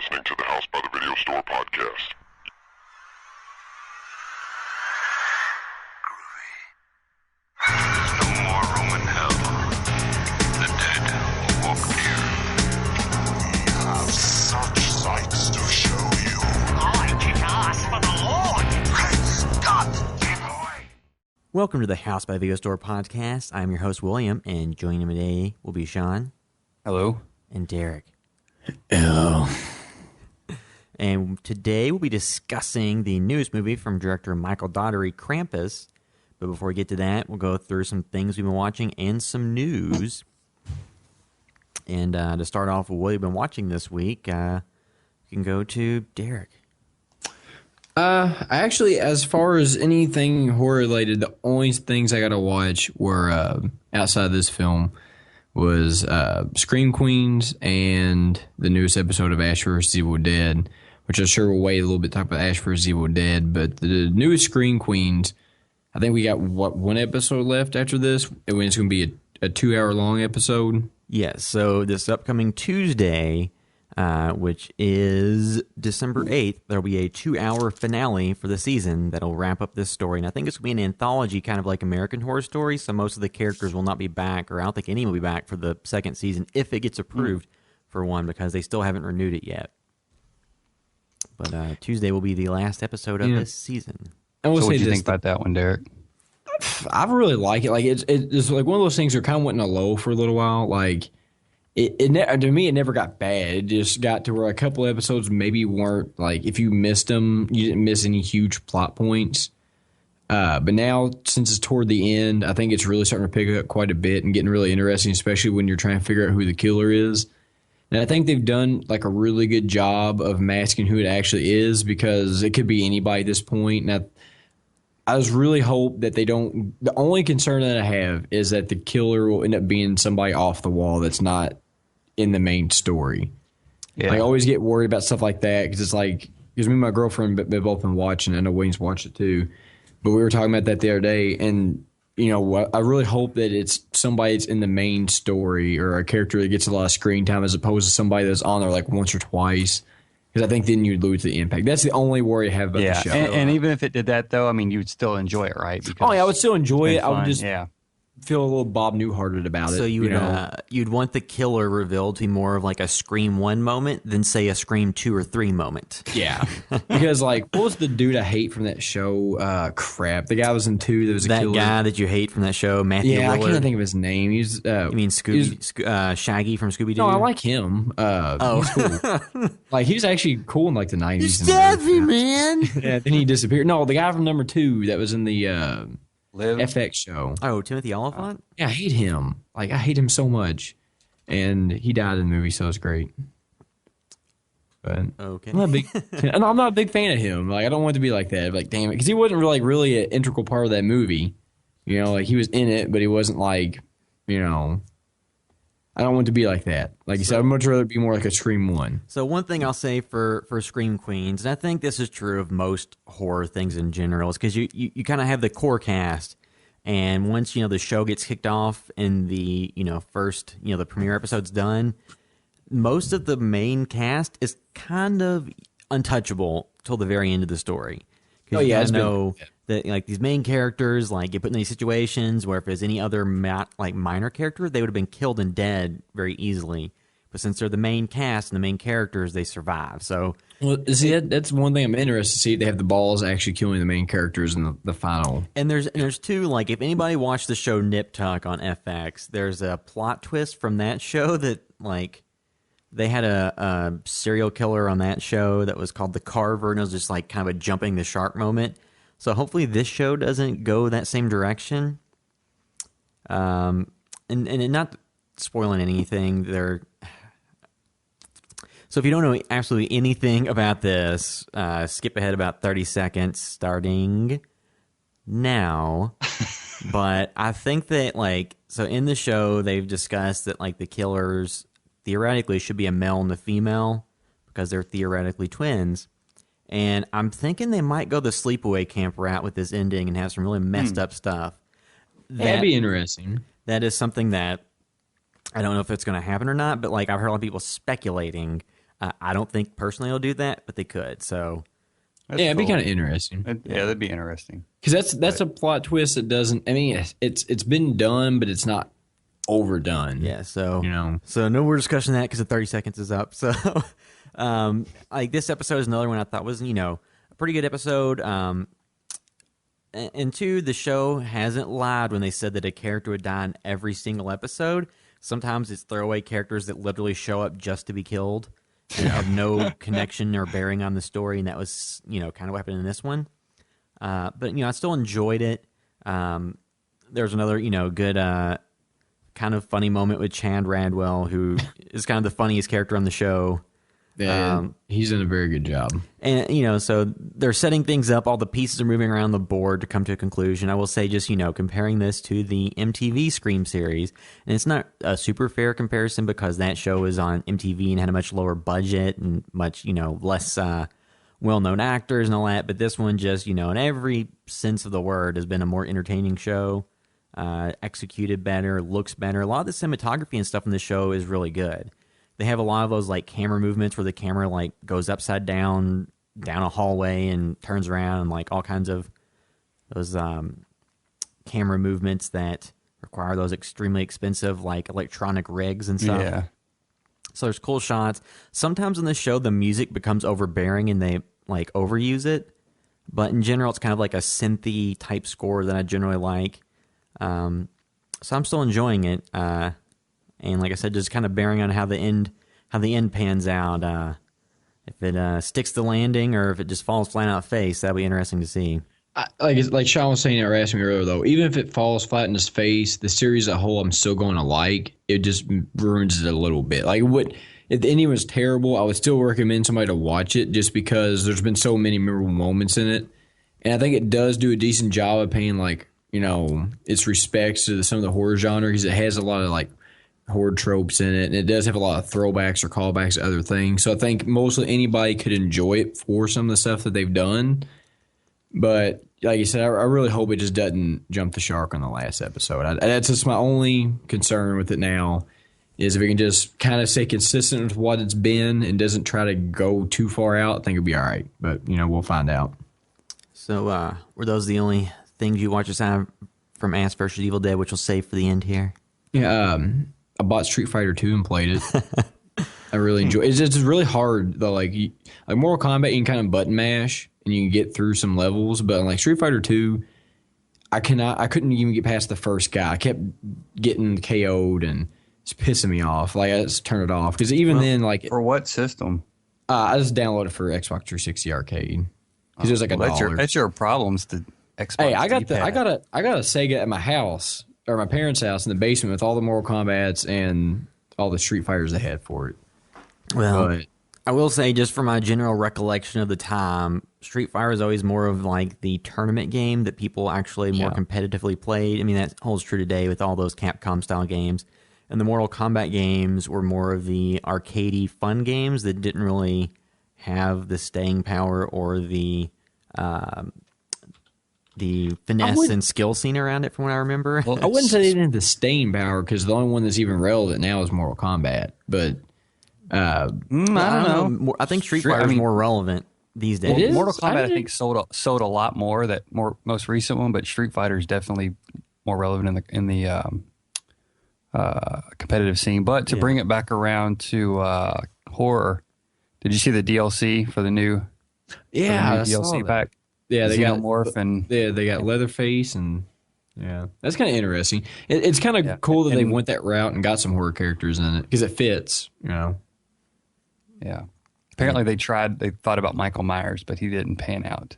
listening to the House by the Video Store podcast. There's no more room in hell. The dead will walk near. We have such sights to show you. I kick ass for the Lord. Great Scott! Get away! Welcome to the House by the Video Store podcast. I'm your host, William, and joining me today will be Sean. Hello. And Derek. Hello. And today we'll be discussing the newest movie from director Michael Daugherty, Krampus. But before we get to that, we'll go through some things we've been watching and some news. And to start off with what we've been watching this week, you can go to Derek. I actually, as far as anything horror related, the only things I got to watch were outside of this film was Scream Queens and the newest episode of Ash vs. Evil Dead, which I'm sure we'll wait a little bit to talk about Ash vs. Evil Dead. But the newest Scream Queens, I think we got one episode left after this, and it's going to be a 2-hour long episode. Yes, so this upcoming Tuesday, which is December 8th, there'll be a 2-hour finale for the season that'll wrap up this story. And I think it's going to be an anthology, kind of like American Horror Story, so most of the characters will not be back, or I don't think any will be back for the second season, if it gets approved for one, because they still haven't renewed it yet. But Tuesday will be the last episode of this season. So what do you think about that one, Derek? I really like it. Like it's like one of those things that kind of went in a low for a little while. Like to me, it never got bad. It just got to where a couple episodes maybe weren't like, if you missed them, you didn't miss any huge plot points. But now, since it's toward the end, I think it's really starting to pick up quite a bit and getting really interesting, especially when you're trying to figure out who the killer is. And I think they've done like a really good job of masking who it actually is, because it could be anybody at this point. And I just really hope that they don't. The only concern that I have is that the killer will end up being somebody off the wall that's not in the main story. Yeah. I always get worried about stuff like that, because it's like, because me and my girlfriend have both been watching it. I know Wayne's watched it too, but we were talking about that the other day, and you know, I really hope that it's somebody that's in the main story, or a character that gets a lot of screen time, as opposed to somebody that's on there like once or twice. Because I think then you'd lose the impact. That's the only worry I have about the show. And even if it did that, though, I mean, you would still enjoy it, right? Because I would still enjoy it. I would just feel a little Bob Newhart about it. So you'd want the killer revealed to be more of like a Scream 1 moment than, say, a Scream 2 or 3 moment. Yeah. Because, like, what was the dude I hate from that show? Crap. The guy was in 2 that was a killer. That guy that you hate from that show, Matthew Lillard. I can't think of his name. He's you mean Shaggy from Scooby-Doo? No, I like him. He's cool. Like, he was actually cool in, like, the 90s. He's deadly, man. Yeah, then he disappeared. No, the guy from number 2 that was in the FX show. Oh, Timothy Oliphant? Yeah, I hate him. Like, I hate him so much. And he died in the movie, so it's great. But okay. I'm not a big fan of him. Like, I don't want it to be like that. Like, damn it. Because he wasn't really an integral part of that movie. You know, like, he was in it, but he wasn't like, you know, I don't want it to be like that. Like you said, I'd much rather be more like a Scream 1. So one thing I'll say for Scream Queens, and I think this is true of most horror things in general, is because you kind of have the core cast, and once, you know, the show gets kicked off and the, you know, first, you know, the premiere episode's done, most of the main cast is kind of untouchable till the very end of the story. Oh, yeah. I know that, like, these main characters, like, get put in these situations where if there's any other minor character, they would have been killed and dead very easily. But since they're the main cast and the main characters, they survive. So, well, see, that's one thing I'm interested to see. If they have the balls actually killing the main characters in the final. And there's two, like, if anybody watched the show Nip Tuck on FX, there's a plot twist from that show that, like, they had a serial killer on that show that was called The Carver, and it was just like kind of a jumping the shark moment. So hopefully this show doesn't go that same direction. And not spoiling anything, so if you don't know absolutely anything about this, skip ahead about 30 seconds starting now. But I think that, like, so in the show they've discussed that, like, the killers theoretically should be a male and a female because they're theoretically twins. And I'm thinking they might go the sleepaway camp route with this ending and have some really messed up stuff. That'd be interesting. That is something that I don't know if it's going to happen or not, but, like, I've heard a lot of people speculating I don't think personally they'll do that, but they could. So That's it'd be cool. kind of interesting. Yeah, that'd be interesting. Because that's a plot twist that doesn't. I mean, it's been done, but it's not overdone. yeah, so You know. so no more discussion of that because the 30 seconds is up. So like this episode is another one I thought was a pretty good episode. And two, the show hasn't lied when they said that a character would die in every single episode. Sometimes it's throwaway characters that literally show up just to be killed and have no connection or bearing on the story, and that was, kind of what happened in this one. But, I still enjoyed it. There's another, good kind of funny moment with Chand Radwell, who is kind of the funniest character on the show. Yeah, he's done a very good job. And, so they're setting things up. All the pieces are moving around the board to come to a conclusion. I will say just, comparing this to the MTV Scream series, and it's not a super fair comparison because that show was on MTV and had a much lower budget and much, less well-known actors and all that. But this one just, in every sense of the word has been a more entertaining show, executed better, looks better. A lot of the cinematography and stuff in the show is really good. They have a lot of those like camera movements where the camera like goes upside down a hallway and turns around, and like all kinds of those camera movements that require those extremely expensive like electronic rigs and stuff. Yeah. So there's cool shots. Sometimes in the show the music becomes overbearing and they like overuse it, but in general it's kind of like a synthy type score that I generally like. So I'm still enjoying it. And like I said, just kind of bearing on how the end pans out. If it sticks the landing or if it just falls flat out face, that'll be interesting to see. Like Sean was saying or asking me earlier, though, even if it falls flat in his face, the series as a whole I'm still going to like. It just ruins it a little bit. Like if the ending was terrible, I would still recommend somebody to watch it just because there's been so many memorable moments in it. And I think it does do a decent job of paying its respects to some of the horror genre because it has a lot of like horror tropes in it, and it does have a lot of throwbacks or callbacks to other things. So I think mostly anybody could enjoy it for some of the stuff that they've done. But like you said, I really hope it just doesn't jump the shark on the last episode. That's just my only concern with it now is if it can just kind of stay consistent with what it's been and doesn't try to go too far out, I think it'll be all right. But, we'll find out. So were those the only things you watched aside from Ass vs. Evil Dead, which we'll save for the end here? Yeah, I bought Street Fighter 2 and played it. I really enjoy it. It's really hard though. Like Mortal Kombat, you can kind of button mash and you can get through some levels, but like Street Fighter 2, I couldn't even get past the first guy. I kept getting KO'd and it's pissing me off. Like I just turn it off because then, like For what system? I just downloaded for Xbox 360 Arcade because it was like $1. That's your problems. The Xbox. Hey, I got D-pad. I got a Sega at my house or my parents' house in the basement with all the Mortal Kombats and all the Street Fighters they had for it. Well, But I will say, just from my general recollection of the time, Street Fighter is always more of like the tournament game that people actually more competitively played. I mean, that holds true today with all those Capcom style games. And the Mortal Kombat games were more of the arcadey fun games that didn't really have the staying power or the finesse and skill scene around it, from what I remember. I wouldn't say they didn't have the staying power because the only one that's even relevant now is Mortal Kombat. But I don't know. I think Street Fighter is more relevant these days. It is? Mortal Kombat, I think, sold a lot more. That most recent one, but Street Fighter is definitely more relevant in the competitive scene. But to bring it back around to horror, did you see the DLC for the new? I saw DLC that. pack. Yeah, they got Xenomorph and they got Leatherface and that's kind of interesting. It's kind of cool that they went that route and got some horror characters in it because it fits. Yeah. Apparently they thought about Michael Myers, but he didn't pan out.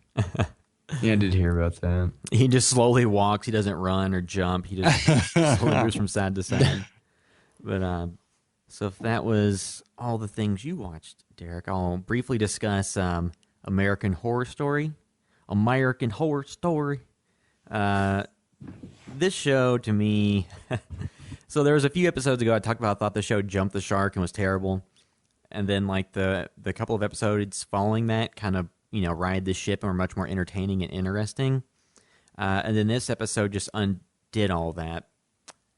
Yeah, I did hear about that. He just slowly walks. He doesn't run or jump. He just slowly moves from side to side. But so if that was all the things you watched, Derek, I'll briefly discuss American Horror Story. American Horror Story. This show, to me... so there was a few episodes ago I talked about, I thought the show jumped the shark and was terrible. And then like the couple of episodes following that kind of, ride the ship and were much more entertaining and interesting. And then this episode just undid all that.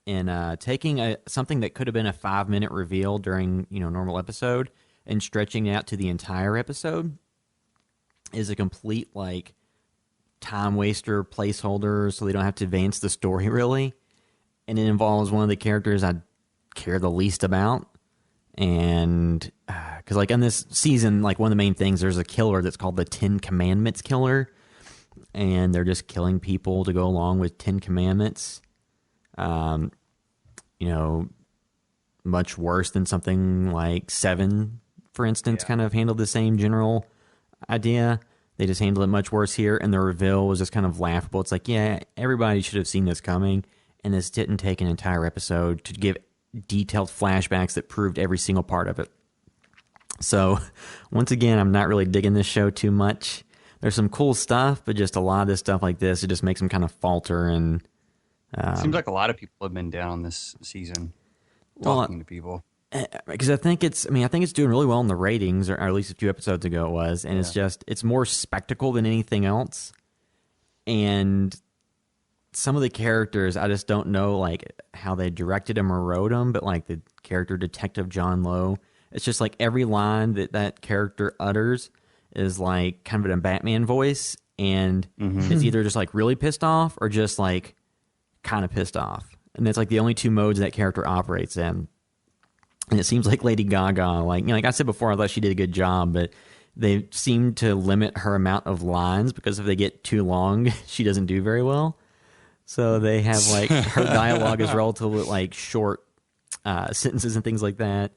And taking something that could have been a 5-minute reveal during, normal episode and stretching it out to the entire episode is a complete like time waster placeholder, so they don't have to advance the story really. And it involves one of the characters I care the least about. And because like in this season, like one of the main things, there's a killer that's called the 10 Commandments killer, and they're just killing people to go along with 10 Commandments. You know, much worse than something like Seven, for instance, kind of handled the same general idea. They just handled it much worse here, and the reveal was just kind of laughable. It's like, yeah, everybody should have seen this coming, and this didn't take an entire episode to give detailed flashbacks that proved every single part of it. So, once again, I'm not really digging this show too much. There's some cool stuff, but just a lot of this stuff like this, it just makes them kind of falter. And seems like a lot of people have been down this season talking to people. Because I think it's doing really well in the ratings, or at least a few episodes ago it was, and it's more spectacle than anything else. And some of the characters, I just don't know like how they directed them or wrote them, but like the character Detective John Lowe, it's just like every line that character utters is like kind of a Batman voice, and it's either just like really pissed off or just like kind of pissed off. And that's like the only two modes that character operates in. And it seems like Lady Gaga, like I said before, I thought she did a good job, but they seem to limit her amount of lines because if they get too long, she doesn't do very well. So they have like her dialogue is relatively like short sentences and things like that.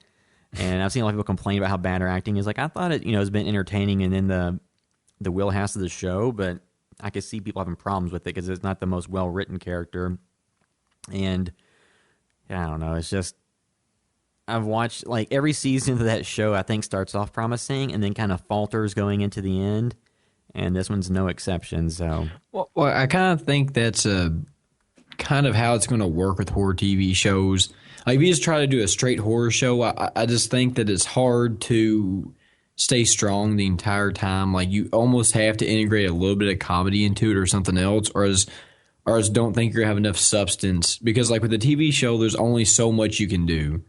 And I've seen a lot of people complain about how bad her acting is. Like I thought it, has been entertaining and in the wheelhouse of the show, but I could see people having problems with it because it's not the most well written character. And I don't know, it's just. I've watched like every season of that show, I think starts off promising and then kind of falters going into the end. And this one's no exception. So, well I kind of think that's kind of how it's going to work with horror TV shows. Like if you just try to do a straight horror show, I just think that it's hard to stay strong the entire time. Like you almost have to integrate a little bit of comedy into it or something else, or as don't think you're going to have enough substance. Because like with a TV show, there's only so much you can do.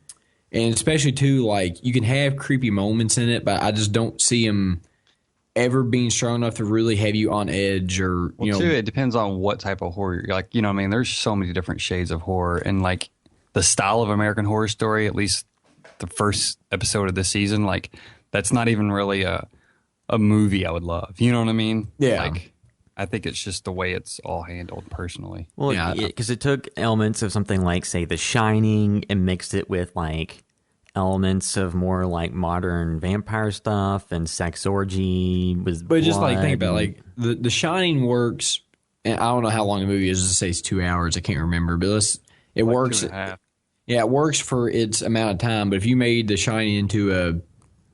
And especially, too, like, you can have creepy moments in it, but I just don't see them ever being strong enough to really have you on edge or, too, it depends on what type of horror. Like, there's so many different shades of horror. And, like, the style of American Horror Story, at least the first episode of this season, like, that's not even really a movie I would love. You know what I mean? Yeah. Like, I think it's just the way it's all handled personally. Well, yeah, because it took elements of something like, say, The Shining and mixed it with, like, elements of more, like, modern vampire stuff and sex orgy with But just, like, think about, and, like, The Shining works, and I don't know how long the movie is. Let's say it's 2 hours. I can't remember. But it like works. 2.5. Yeah, it works for its amount of time. But if you made The Shining into a,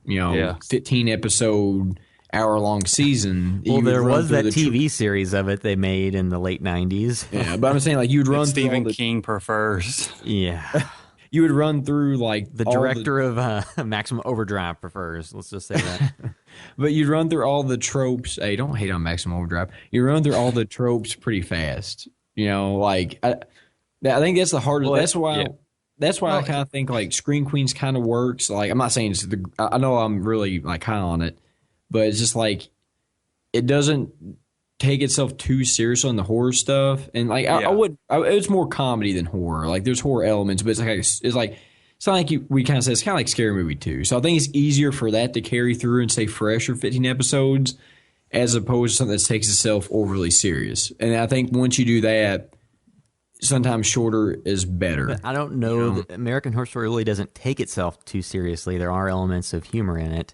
15-episode hour-long season. Well, there was that TV series of it they made in the late 90s. Yeah, but I'm saying, like, you'd run Stephen King prefers. Yeah. You would run through, like... The director of Maximum Overdrive prefers. Let's just say that. But you'd run through all the tropes. Hey, don't hate on Maximum Overdrive. You run through all the tropes pretty fast. Like... I think that's the hardest... Well, that's why... Yeah. That's why I kind of think, like, Scream Queens kind of works. Like, I'm not saying it's the... I know I'm really, like, high on it. But it's just like it doesn't take itself too seriously on the horror stuff, and like it's more comedy than horror. Like there's horror elements, but it's not like we kind of said it's kind of like Scary Movie 2. So I think it's easier for that to carry through and stay fresh for 15 episodes, as opposed to something that takes itself overly serious. And I think once you do that, sometimes shorter is better. But I don't know. That American Horror Story really doesn't take itself too seriously. There are elements of humor in it.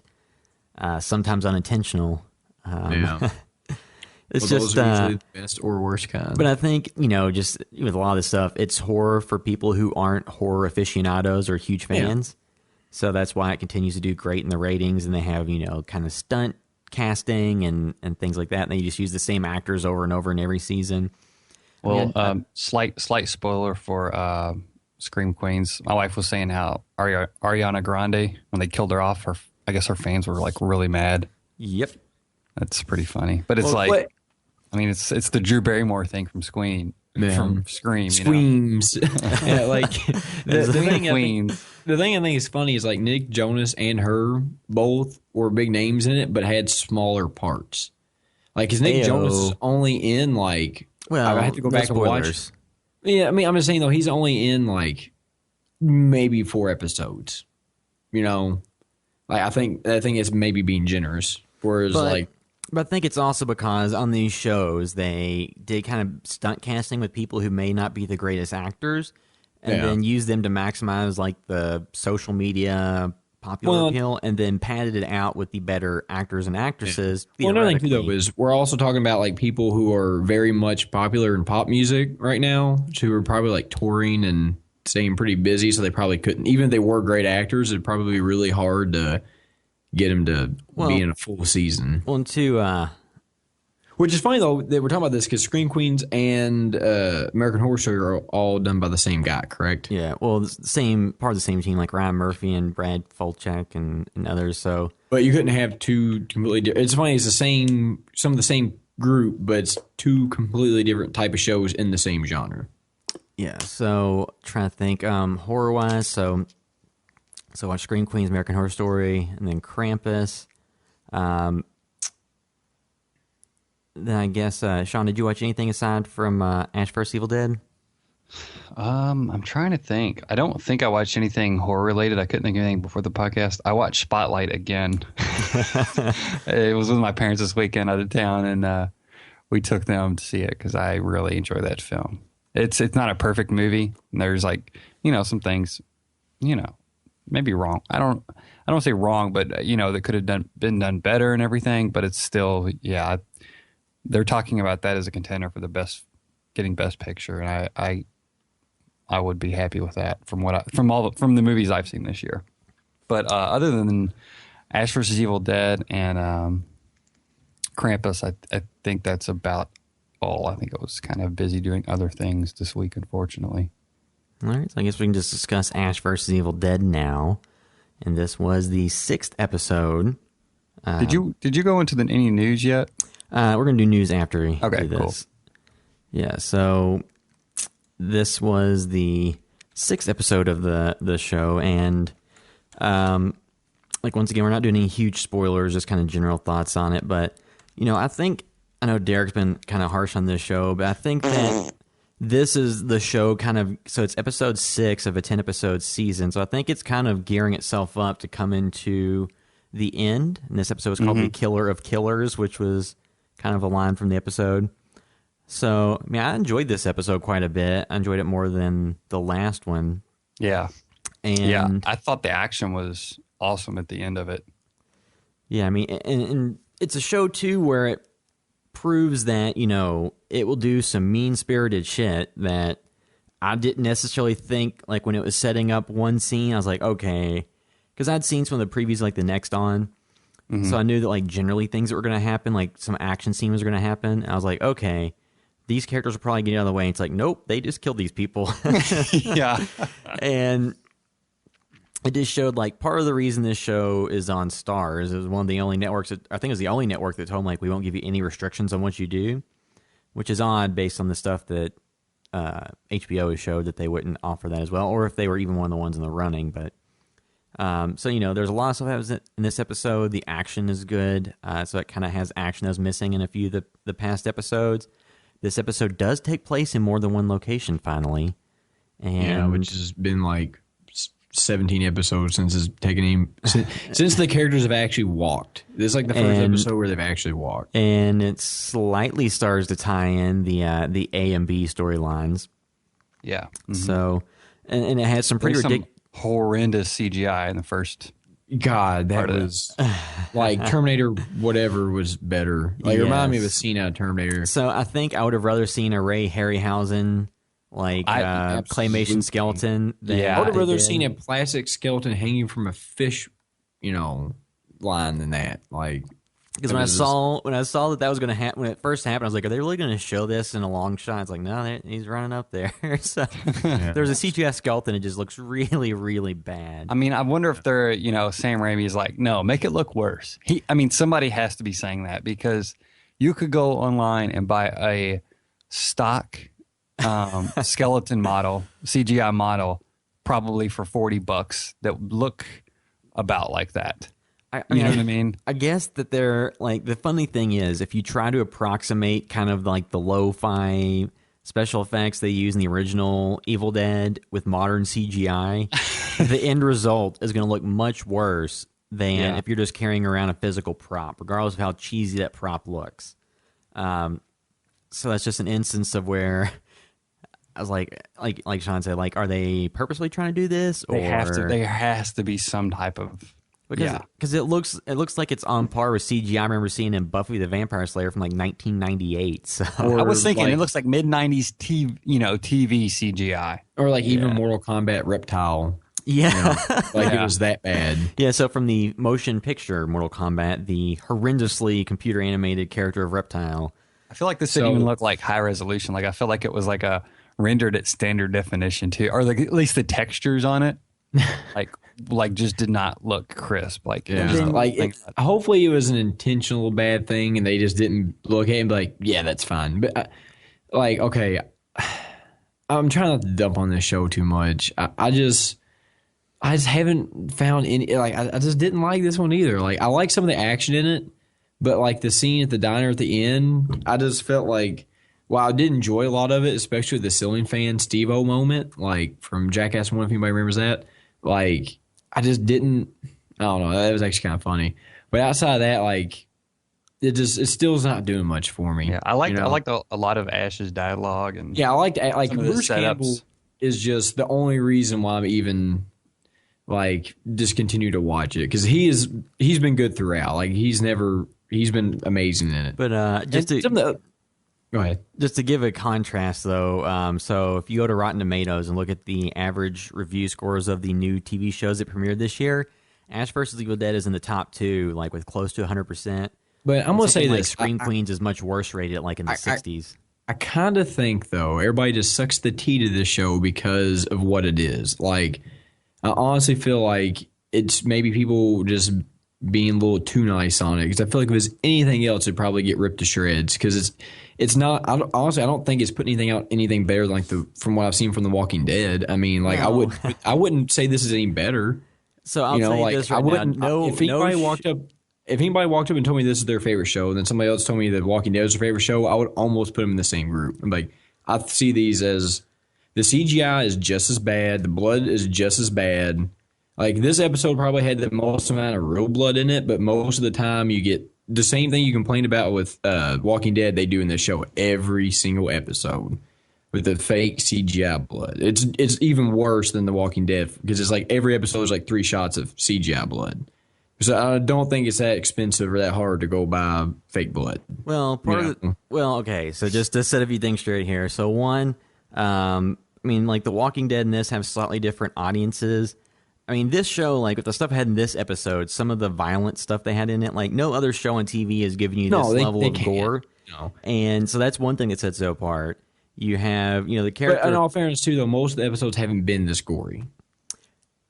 Sometimes unintentional. It's those just are usually the best or worst kind. But I think just with a lot of this stuff, it's horror for people who aren't horror aficionados or huge fans. So that's why it continues to do great in the ratings, and they have kind of stunt casting and things like that. And they just use the same actors over and over in every season. Well, slight spoiler for Scream Queens. My wife was saying how Ariana Grande, when they killed her off, I guess her fans were like really mad. Yep. That's pretty funny. But it's it's the Drew Barrymore thing from from Scream. Screams. Yeah, like the thing Queens. I think is funny is like Nick Jonas and her both were big names in it, but had smaller parts. Like, because Nick Jonas is only in like. Well, I have to go back and watch. spoilers. Yeah, I mean, I'm just saying though, he's only in like maybe 4 episodes. You know, like I think it's maybe being generous. Whereas But I think it's also because on these shows they did kind of stunt casting with people who may not be the greatest actors, and then use them to maximize like the social media popular appeal, and then padded it out with the better actors and actresses. Well, another thing too though is we're also talking about like people who are very much popular in pop music right now, who are probably like touring and staying pretty busy, so they probably couldn't. Even if they were great actors, it'd probably be really hard to get them to be in a full season. Well, and two, which is funny though that we're talking about this because Scream Queens and American Horror Story are all done by the same guy, correct? yeah, well, the same part of the same team, like Ryan Murphy and Brad Falchuk and others. So, But you couldn't have two completely different. It's funny, it's some of the same group, but it's 2 completely different type of shows in the same genre. yeah. So, trying to think, horror wise. So watch Scream Queens, American Horror Story, and then Krampus. Then I guess, Sean, did you watch anything aside from Ash vs. Evil Dead? I'm trying to think. I don't think I watched anything horror related. I couldn't think of anything before the podcast. I watched Spotlight again. It was with my parents this weekend out of town, and we took them to see it because I really enjoy that film. It's not a perfect movie. And there's like some things maybe wrong. I don't say wrong, but that could have been done better and everything. But it's still they're talking about that as a contender for the best picture, and I would be happy with that from the movies I've seen this year. But other than Ash vs. Evil Dead and Krampus, I think that's about all. I think I was kind of busy doing other things this week, unfortunately. All right, so I guess we can just discuss Ash vs. Evil Dead now. And this was the 6th episode. Did you go into any news yet? We're going to do news after we Okay, do this. cool. Yeah, so this was the 6th episode of the show, and like once again, we're not doing any huge spoilers, just kind of general thoughts on it. But I know Derek's been kind of harsh on this show, but I think that this is the show so it's episode 6 of a 10-episode season, so I think it's kind of gearing itself up to come into the end. And this episode was called The Killer of Killers, which was kind of a line from the episode. So, I mean, I enjoyed this episode quite a bit. I enjoyed it more than the last one. Yeah. And I thought the action was awesome at the end of it. Yeah, I mean, and it's a show, too, where it proves that, it will do some mean-spirited shit that I didn't necessarily think, like, when it was setting up one scene, I was like, okay. Because I'd seen some of the previews, like, the next on. So I knew that, like, generally things that were going to happen, like, some action scenes were going to happen. I was like, okay, these characters will probably get out of the way. It's like, nope, they just killed these people. Yeah. And it just showed, like, part of the reason this show is on Starz is one of the only networks, I think it was the only network that told them, like, we won't give you any restrictions on what you do, which is odd based on the stuff that HBO has showed that they wouldn't offer that as well, or if they were even one of the ones in the running. But so, there's a lot of stuff that was in this episode. The action is good, so it kind of has action that was missing in a few of the past episodes. This episode does take place in more than one location, finally. And Which has been like 17 episodes since it's taken him since the characters have actually walked. This is like the first episode where they've actually walked. And it slightly starts to tie in the A and B storylines. Yeah. Mm-hmm. So, and it has some pretty There's some ridiculous. horrendous CGI in the first. God, that was like Terminator. Whatever was better. Like it reminded me of a scene out of Terminator. So I think I would have rather seen a Ray Harryhausen claymation skeleton. I would have rather seen a plastic skeleton hanging from a fish, line than that. Like because when I saw that was going to happen when it first happened, I was like, are they really going to show this in a long shot? It's like, no, he's running up there. So there's a CGI skeleton. It just looks really, really bad. I mean, I wonder if they're, Sam Raimi is like, no, make it look worse. Somebody has to be saying that because you could go online and buy a stock skeleton model, CGI model, probably for $40 that would look about like that. You know what I mean? I guess that they're like, the funny thing is, if you try to approximate kind of like the lo-fi special effects they use in the original Evil Dead with modern CGI, the end result is going to look much worse than if you're just carrying around a physical prop, regardless of how cheesy that prop looks. So that's just an instance of where I was like Sean said, like, are they purposely trying to do this? Or There has to be some type of because it looks like it's on par with CGI I remember seeing in Buffy the Vampire Slayer from like 1998. So I was thinking it looks like mid-90s TV CGI. Or like even Mortal Kombat Reptile. Yeah. Like it was that bad. Yeah, so from the motion picture Mortal Kombat, the horrendously computer animated character of Reptile. I feel like this didn't even look like high resolution. Like I feel like it was like a rendered at standard definition too, or like at least the textures on it, like just did not look crisp. Like hopefully it was an intentional bad thing, and they just didn't look at it and be like, yeah, that's fine. But okay, I'm trying not to dump on this show too much. I just haven't found any. Like I just didn't like this one either. Like I like some of the action in it, but like the scene at the diner at the end, I just felt like, while I did enjoy a lot of it, especially the ceiling fan Steve-O moment, like from Jackass 1, if anybody remembers that. Like I just didn't. I don't know. That was actually kind of funny. But outside of that, like it still is not doing much for me. Yeah, I liked a lot of Ash's dialogue and I liked Bruce Campbell is just the only reason why I'm even like discontinue to watch it, because he's been good throughout. Like he's been amazing in it. But go ahead. Just to give a contrast, though, so if you go to Rotten Tomatoes and look at the average review scores of the new TV shows that premiered this year, Ash vs. Evil Dead is in the top 2, like with close to 100%. But I'm going to say like this. Scream Queens is much worse rated, like in the 60s. I kind of think, though, everybody just sucks the tea to this show because of what it is. Like, I honestly feel like it's maybe people just being a little too nice on it, because I feel like if it's anything else, it'd probably get ripped to shreds, because it's not. Honestly, I don't think it's putting anything better than from what I've seen from The Walking Dead. I mean, like No. I wouldn't say this is any better. So I'll tell you this right now. If anybody walked up and told me this is their favorite show, and then somebody else told me that Walking Dead is their favorite show, I would almost put them in the same group. I'm like, I see these as the CGI is just as bad, the blood is just as bad. Like this episode probably had the most amount of real blood in it, but most of the time you get the same thing you complained about with Walking Dead. They do in this show every single episode with the fake CGI blood. It's even worse than The Walking Dead, because it's like every episode is like 3 shots of CGI blood. So I don't think it's that expensive or that hard to go buy fake blood. Well, okay. So just to set a few things straight here. So one, I mean, like The Walking Dead and this have slightly different audiences. I mean, this show, like with the stuff I had in this episode, some of the violent stuff they had in it, like no other show on TV is giving you this level of gore. No. And so that's one thing that sets it apart. You have, the character. But in all fairness, too, though, most of the episodes haven't been this gory.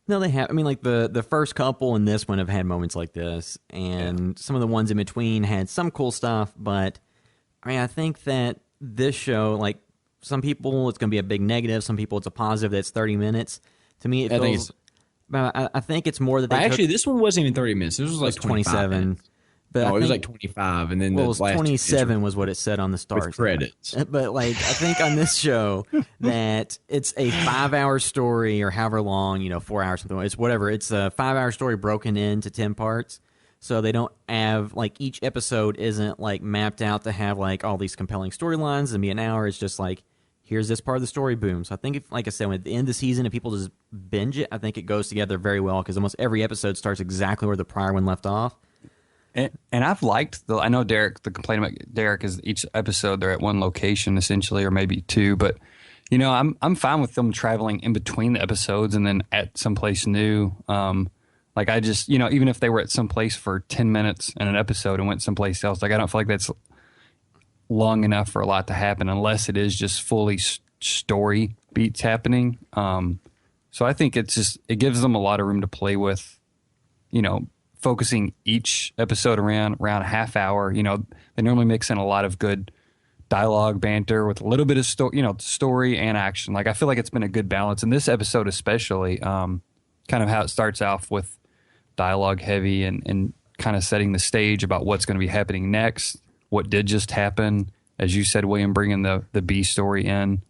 No, they have. I mean, like the first couple and this one have had moments like this, and some of the ones in between had some cool stuff. But I mean, I think that this show, like some people, it's going to be a big negative. Some people, it's a positive. That's 30 minutes. To me, it feels. I think it's more that they actually this one wasn't even 30 minutes. This was like 27. But it was like 25, and then it was 27 was what it said on the stars. With credits. But like I think on this show that it's a 5-hour story or however long, 4 hours, something. It's whatever. It's a 5-hour story broken into 10 parts. So they don't have like each episode isn't like mapped out to have like all these compelling storylines and be an hour. It's just like, here's this part of the story, boom. So I think, like I said, when at the end of the season, if people just binge it, I think it goes together very well, because almost every episode starts exactly where the prior one left off. And I've liked I know Derek, the complaint about Derek is each episode they're at one location essentially, or maybe 2, but I'm fine with them traveling in between the episodes and then at someplace new. Like I just, even if they were at some place for 10 minutes in an episode and went someplace else, like I don't feel like that's long enough for a lot to happen unless it is just fully story beats happening. So I think it gives them a lot of room to play with, focusing each episode around a half hour. They normally mix in a lot of good dialogue, banter with a little bit of story and action. Like I feel like it's been a good balance in this episode, especially kind of how it starts off with dialogue heavy and kind of setting the stage about what's going to be happening next, what did just happen. As you said, William, bringing the B story in.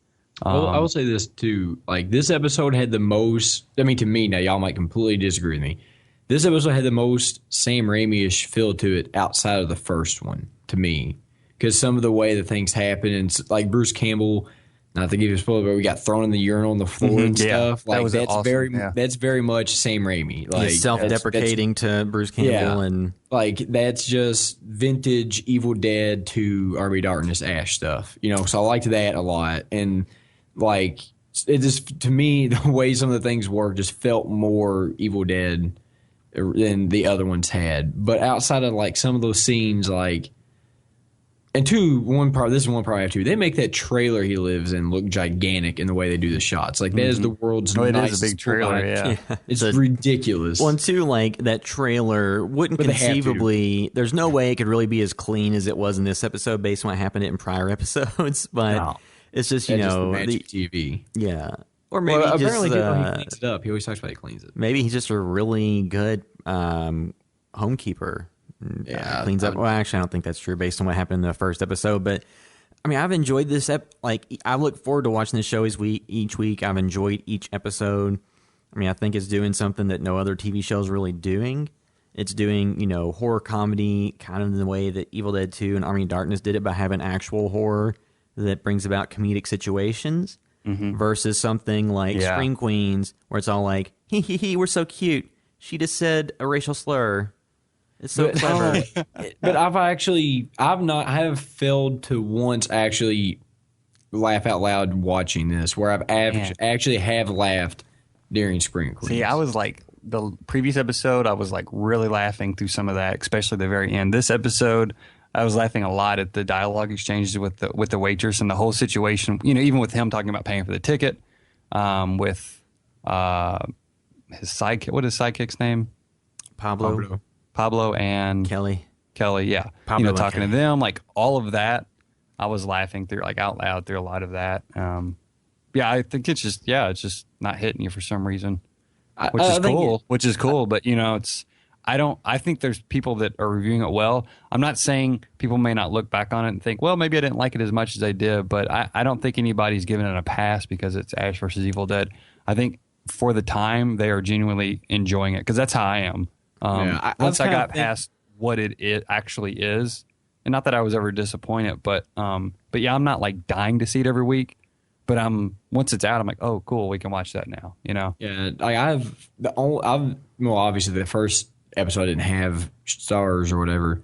Well, I will say this too. Like this episode had the most. I mean, to me now, y'all might completely disagree with me. This episode had the most Sam Raimi-ish feel to it outside of the first one, to me, because some of the way that things happen, and like Bruce Campbell, not to give you a spoiler, but we got thrown in the urinal on the floor and stuff. Like that's awesome. That's very much Sam Raimi. Like he's self-deprecating to Bruce Campbell, and like that's just vintage Evil Dead to Army of Darkness Ash stuff. So I liked that a lot, and like it just, to me, the way some of the things work just felt more Evil Dead than the other ones had. But outside of like some of those scenes, like, and this is one part I have too. They make that trailer he lives in look gigantic in the way they do the shots. Like that is the world's nicest. It is a big trailer. Yeah. It's ridiculous. Well, and two, like that trailer wouldn't conceivably. There's no way it could really be as clean as it was in this episode based on what happened in prior episodes. But it's just the magic TV. Yeah. Or maybe apparently he cleans it up. He always talks about he cleans it. Maybe he's just a really good homekeeper. Yeah, cleans up. Well, actually, I don't think that's true based on what happened in the first episode. But I mean, I've enjoyed this. I look forward to watching this show each week. I've enjoyed each episode. I mean, I think it's doing something that no other TV show is really doing. It's doing, horror comedy kind of in the way that Evil Dead 2 and Army of Darkness did it by having actual horror that brings about comedic situations. Versus something like Scream Queens, where it's all like, hee, we're so cute. She just said a racial slur. It's so clever. But I have failed to once actually laugh out loud watching this, where I've actually have laughed during Scream Queens. See, I was like, the previous episode, I was like really laughing through some of that, especially the very end. This episode, I was laughing a lot at the dialogue exchanges with the waitress and the whole situation. Even with him talking about paying for the ticket, with his sidekick. What is his sidekick's name? Pablo and Kelly. Yeah. Pablo talking to them, like all of that. I was laughing through, like out loud through a lot of that. I think it's just not hitting you for some reason, which is cool. But I think there's people that are reviewing it well. I'm not saying people may not look back on it and think, well, maybe I didn't like it as much as I did, but I don't think anybody's giving it a pass because it's Ash versus Evil Dead. I think for the time, they are genuinely enjoying it, because that's how I am. Once I got past what it actually is, and not that I was ever disappointed, but yeah, I'm not like dying to see it every week. But once it's out, I'm like, oh, cool, we can watch that now. Yeah, obviously the first episode didn't have stars or whatever,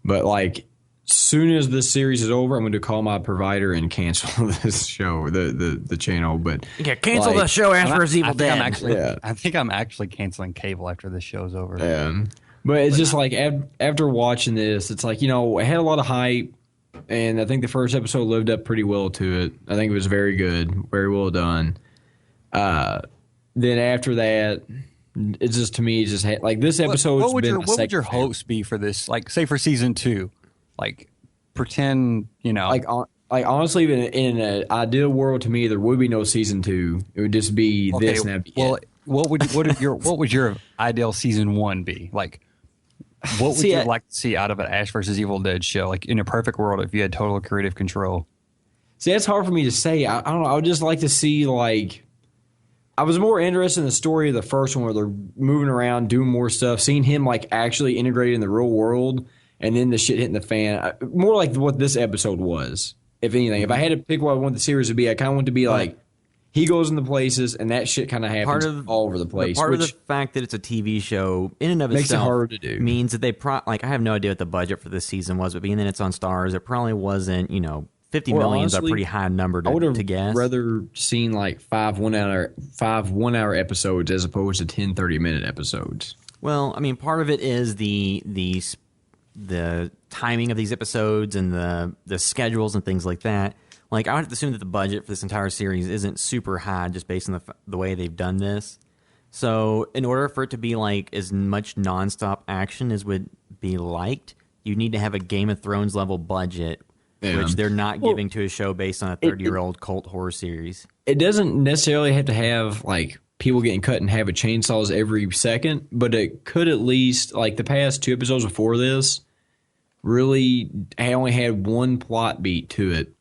but like soon as this series is over, I'm going to call my provider and cancel this show, the channel. But cancel the show after Evil Dead. I think I'm actually canceling cable after this show's over. Yeah, but it's just like after watching this, it's like it had a lot of hype, and I think the first episode lived up pretty well to it. I think it was very good, very well done. Then after that, it's just, to me, it's just like this episode. What would your hopes be for this? Like, say for season 2, like pretend, like honestly, in an ideal world, to me, there would be no season 2. It would just be this and that'd be it. What would your ideal season 1 be? Like, what would you like to see out of an Ash versus Evil Dead show? Like, in a perfect world, if you had total creative control. See, that's hard for me to say. I don't know. I would just like to see, like, I was more interested in the story of the first one, where they're moving around, doing more stuff, seeing him like actually integrated in the real world, and then the shit hitting the fan. More like what this episode was, if anything. If I had to pick what I want the series to be, I kind of want it to be like he goes into places and that shit kind of happens all over the place. Part of the fact that it's a TV show in and of makes itself it hard to do. Means that they I have no idea what the budget for this season was, but being that it's on Stars, it probably wasn't, 50 million is a pretty high number to guess. I would have rather seen like 5 one-hour episodes as opposed to 10 30-minute episodes. Well, I mean, part of it is the timing of these episodes and the schedules and things like that. Like, I would have to assume that the budget for this entire series isn't super high just based on the way they've done this. So in order for it to be like as much nonstop action as would be liked, you need to have a Game of Thrones level budget which they're not giving to a show based on a 30-year-old cult horror series. It doesn't necessarily have to have like people getting cut in half with chainsaws every second, but it could at least, like the past 2 episodes before this, really only had one plot beat to it.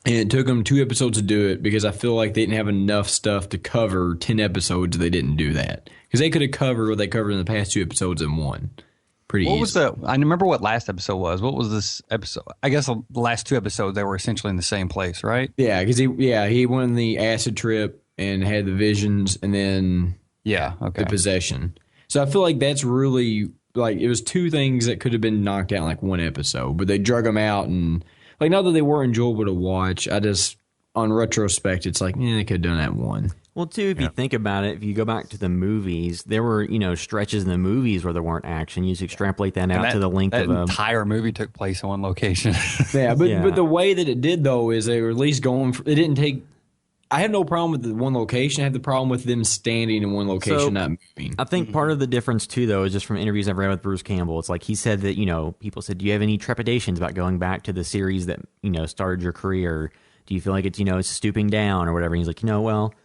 And it took them 2 episodes to do it because I feel like they didn't have enough stuff to cover 10 episodes. They didn't do that because they could have covered what they covered in the past 2 episodes in one. Pretty What easy. was I remember what last episode was. What was this episode? I guess the last 2 episodes, they were essentially in the same place, right? Yeah, because he went on the acid trip and had the visions and then Yeah, okay. the possession. So I feel like that's really, like, it was 2 things that could have been knocked out in like 1 episode, but they drug them out and, like, not that they were enjoyable to watch, I just, on retrospect, it's like, they could have done that in 1. Well, too, if you think about it, if you go back to the movies, there were, stretches in the movies where there weren't action. You just extrapolate that out to the length that of a... entire movie took place in one location. Yeah, but the way that it did, though, is they were at least going, it didn't take, I have no problem with the one location. I have the problem with them standing in one location, not moving. I think part of the difference, too, though, is just from interviews I've read with Bruce Campbell. It's like he said that, people said, do you have any trepidations about going back to the series that, started your career? Do you feel like it's, it's stooping down or whatever? And he's like, well,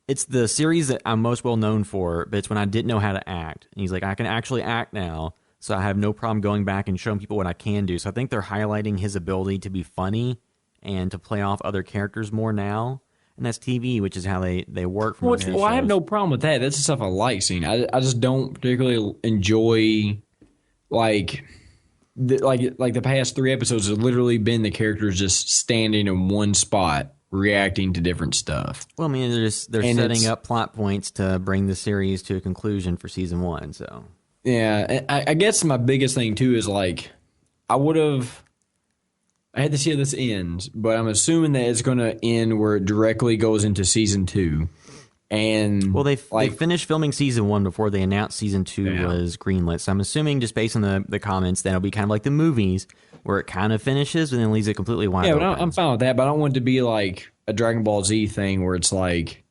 it's the series that I'm most well known for, but it's when I didn't know how to act. And he's like, I can actually act now, so I have no problem going back and showing people what I can do. So I think they're highlighting his ability to be funny and to play off other characters more now. And that's TV, which is how they work. From Well, I have no problem with that. That's the stuff I like seeing. I just don't particularly enjoy, like the past 3 episodes have literally been the characters just standing in one spot reacting to different stuff. Well, I mean, they're setting up plot points to bring the series to a conclusion for season 1. So yeah, I guess my biggest thing too is like I had to see how this ends, but I'm assuming that it's going to end where it directly goes into season 2. And well, they finished filming season 1 before they announced season 2 was greenlit. So I'm assuming, just based on the comments, that it'll be kind of like the movies, where it kind of finishes and then leaves it completely wide open. Yeah, but I'm fine with that. But I don't want it to be like a Dragon Ball Z thing where it's like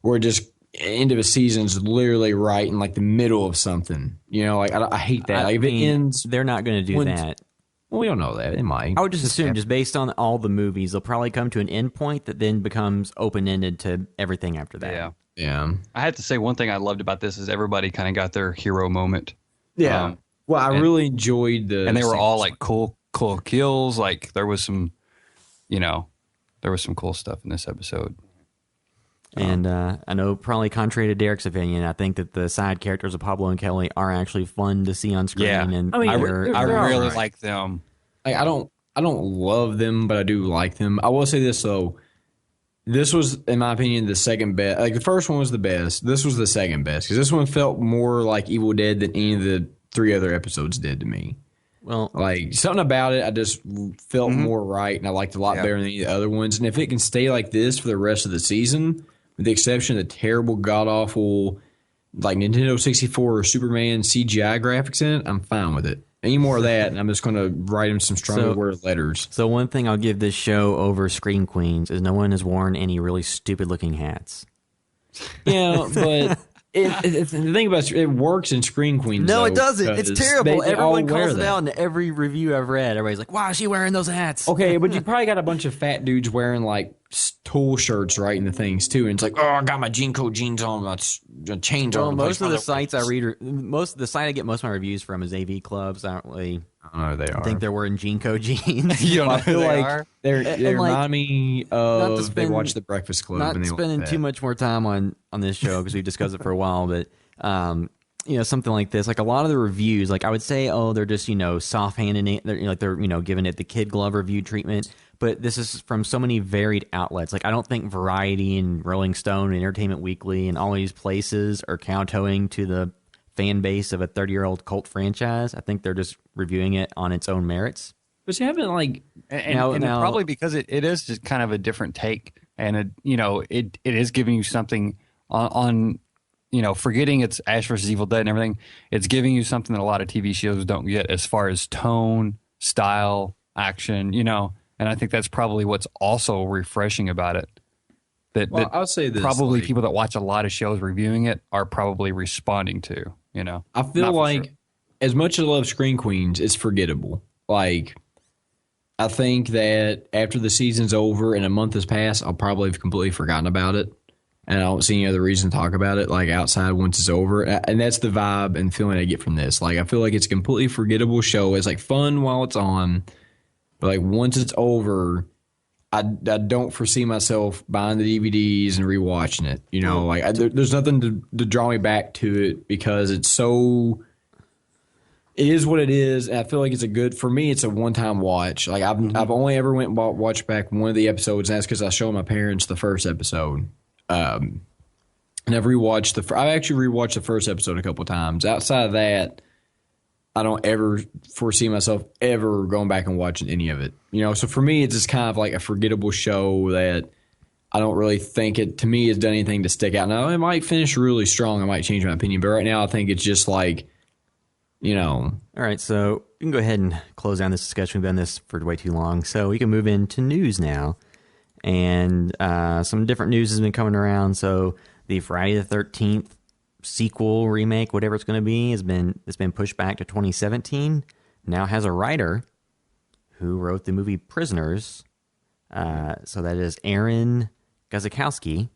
where just end of a season's literally right in like the middle of something. I hate that. Like if it ends, they're not going to do that. Well, we don't know that. It might. I would just assume, just based on all the movies, they'll probably come to an end point that then becomes open-ended to everything after that. Yeah. I had to say one thing I loved about this is everybody kind of got their hero moment. Yeah. Well, I really enjoyed the... And they were all like cool kills. Like there was some cool stuff in this episode. And I know, probably contrary to Derek's opinion, I think that the side characters of Pablo and Kelly are actually fun to see on screen. Yeah. And I mean, I really right. like them. Like, I don't love them, but I do like them. I will say this though. This was, in my opinion, the second best. Like the first one was the best. This was the second best because this one felt more like Evil Dead than any of the 3 other episodes did to me. Well, like something about it, I just felt more right, and I liked it a lot better than any of the other ones. And if it can stay like this for the rest of the season, with the exception of the terrible, god awful, like Nintendo 64 or Superman CGI graphics in it, I'm fine with it. Any more of that, and I'm just going to write him some stronger word letters. So one thing I'll give this show over Scream Queens is no one has worn any really stupid looking hats. Yeah, but the thing about it works in Scream Queens. No, though, it doesn't. It's terrible. Everyone calls it that. out in every review I've read. Everybody's like, "Why is she wearing those hats?" Okay, but you probably got a bunch of fat dudes wearing like tool shirts, right, and the things too. And it's like, oh, I got my Jinko jeans on, my chains on. Most of the sites I read, the site I get most of my reviews from is AV Clubs. I don't really. I don't know who they are. I think they're wearing Jinko jeans. You don't know I feel who they like are? they remind me of they watch the Breakfast Club. Not and they spending too much more time on this show because we've discussed it for a while, but something like this, like a lot of the reviews, like I would say, oh, they're just soft handing it, they're giving it the kid glove review treatment. But this is from so many varied outlets. Like I don't think Variety and Rolling Stone and Entertainment Weekly and all these places are kowtowing to the fan base of a 30-year-old cult franchise. I think they're just reviewing it on its own merits. But you haven't like and probably because it is just kind of a different take, and it is giving you something on forgetting it's Ash versus Evil Dead and everything. It's giving you something that a lot of TV shows don't get as far as tone, style, action. And I think that's probably what's also refreshing about it. That I'll say this: probably people that watch a lot of shows reviewing it are probably responding to. I feel like as much as I love Screen Queens, it's forgettable. Like I think that after the season's over and a month has passed, I'll probably have completely forgotten about it. And I don't see any other reason to talk about it, like outside once it's over. And that's the vibe and feeling I get from this. Like, I feel like it's a completely forgettable show. It's like fun while it's on, but like once it's over, I don't foresee myself buying the DVDs and rewatching it. You know, like there's nothing to draw me back to it because it's so. It is what it is, and I feel like it's for me, it's a one-time watch. Like, I've only ever went and watched back one of the episodes, and that's because I showed my parents the first episode. And I've actually rewatched the first episode a couple of times. Outside of that, I don't ever foresee myself ever going back and watching any of it. You know, so for me, it's just kind of like a forgettable show that I don't really think to me, has done anything to stick out. Now, it might finish really strong. I might change my opinion, but right now, I think it's just like, you know. All right, so we can go ahead and close down this discussion. We've done this for way too long, so we can move into news now. And some different news has been coming around. So the Friday the 13th sequel, remake, whatever it's going to be, it's been pushed back to 2017. Now has a writer who wrote the movie Prisoners. So that is Aaron Guzikowski,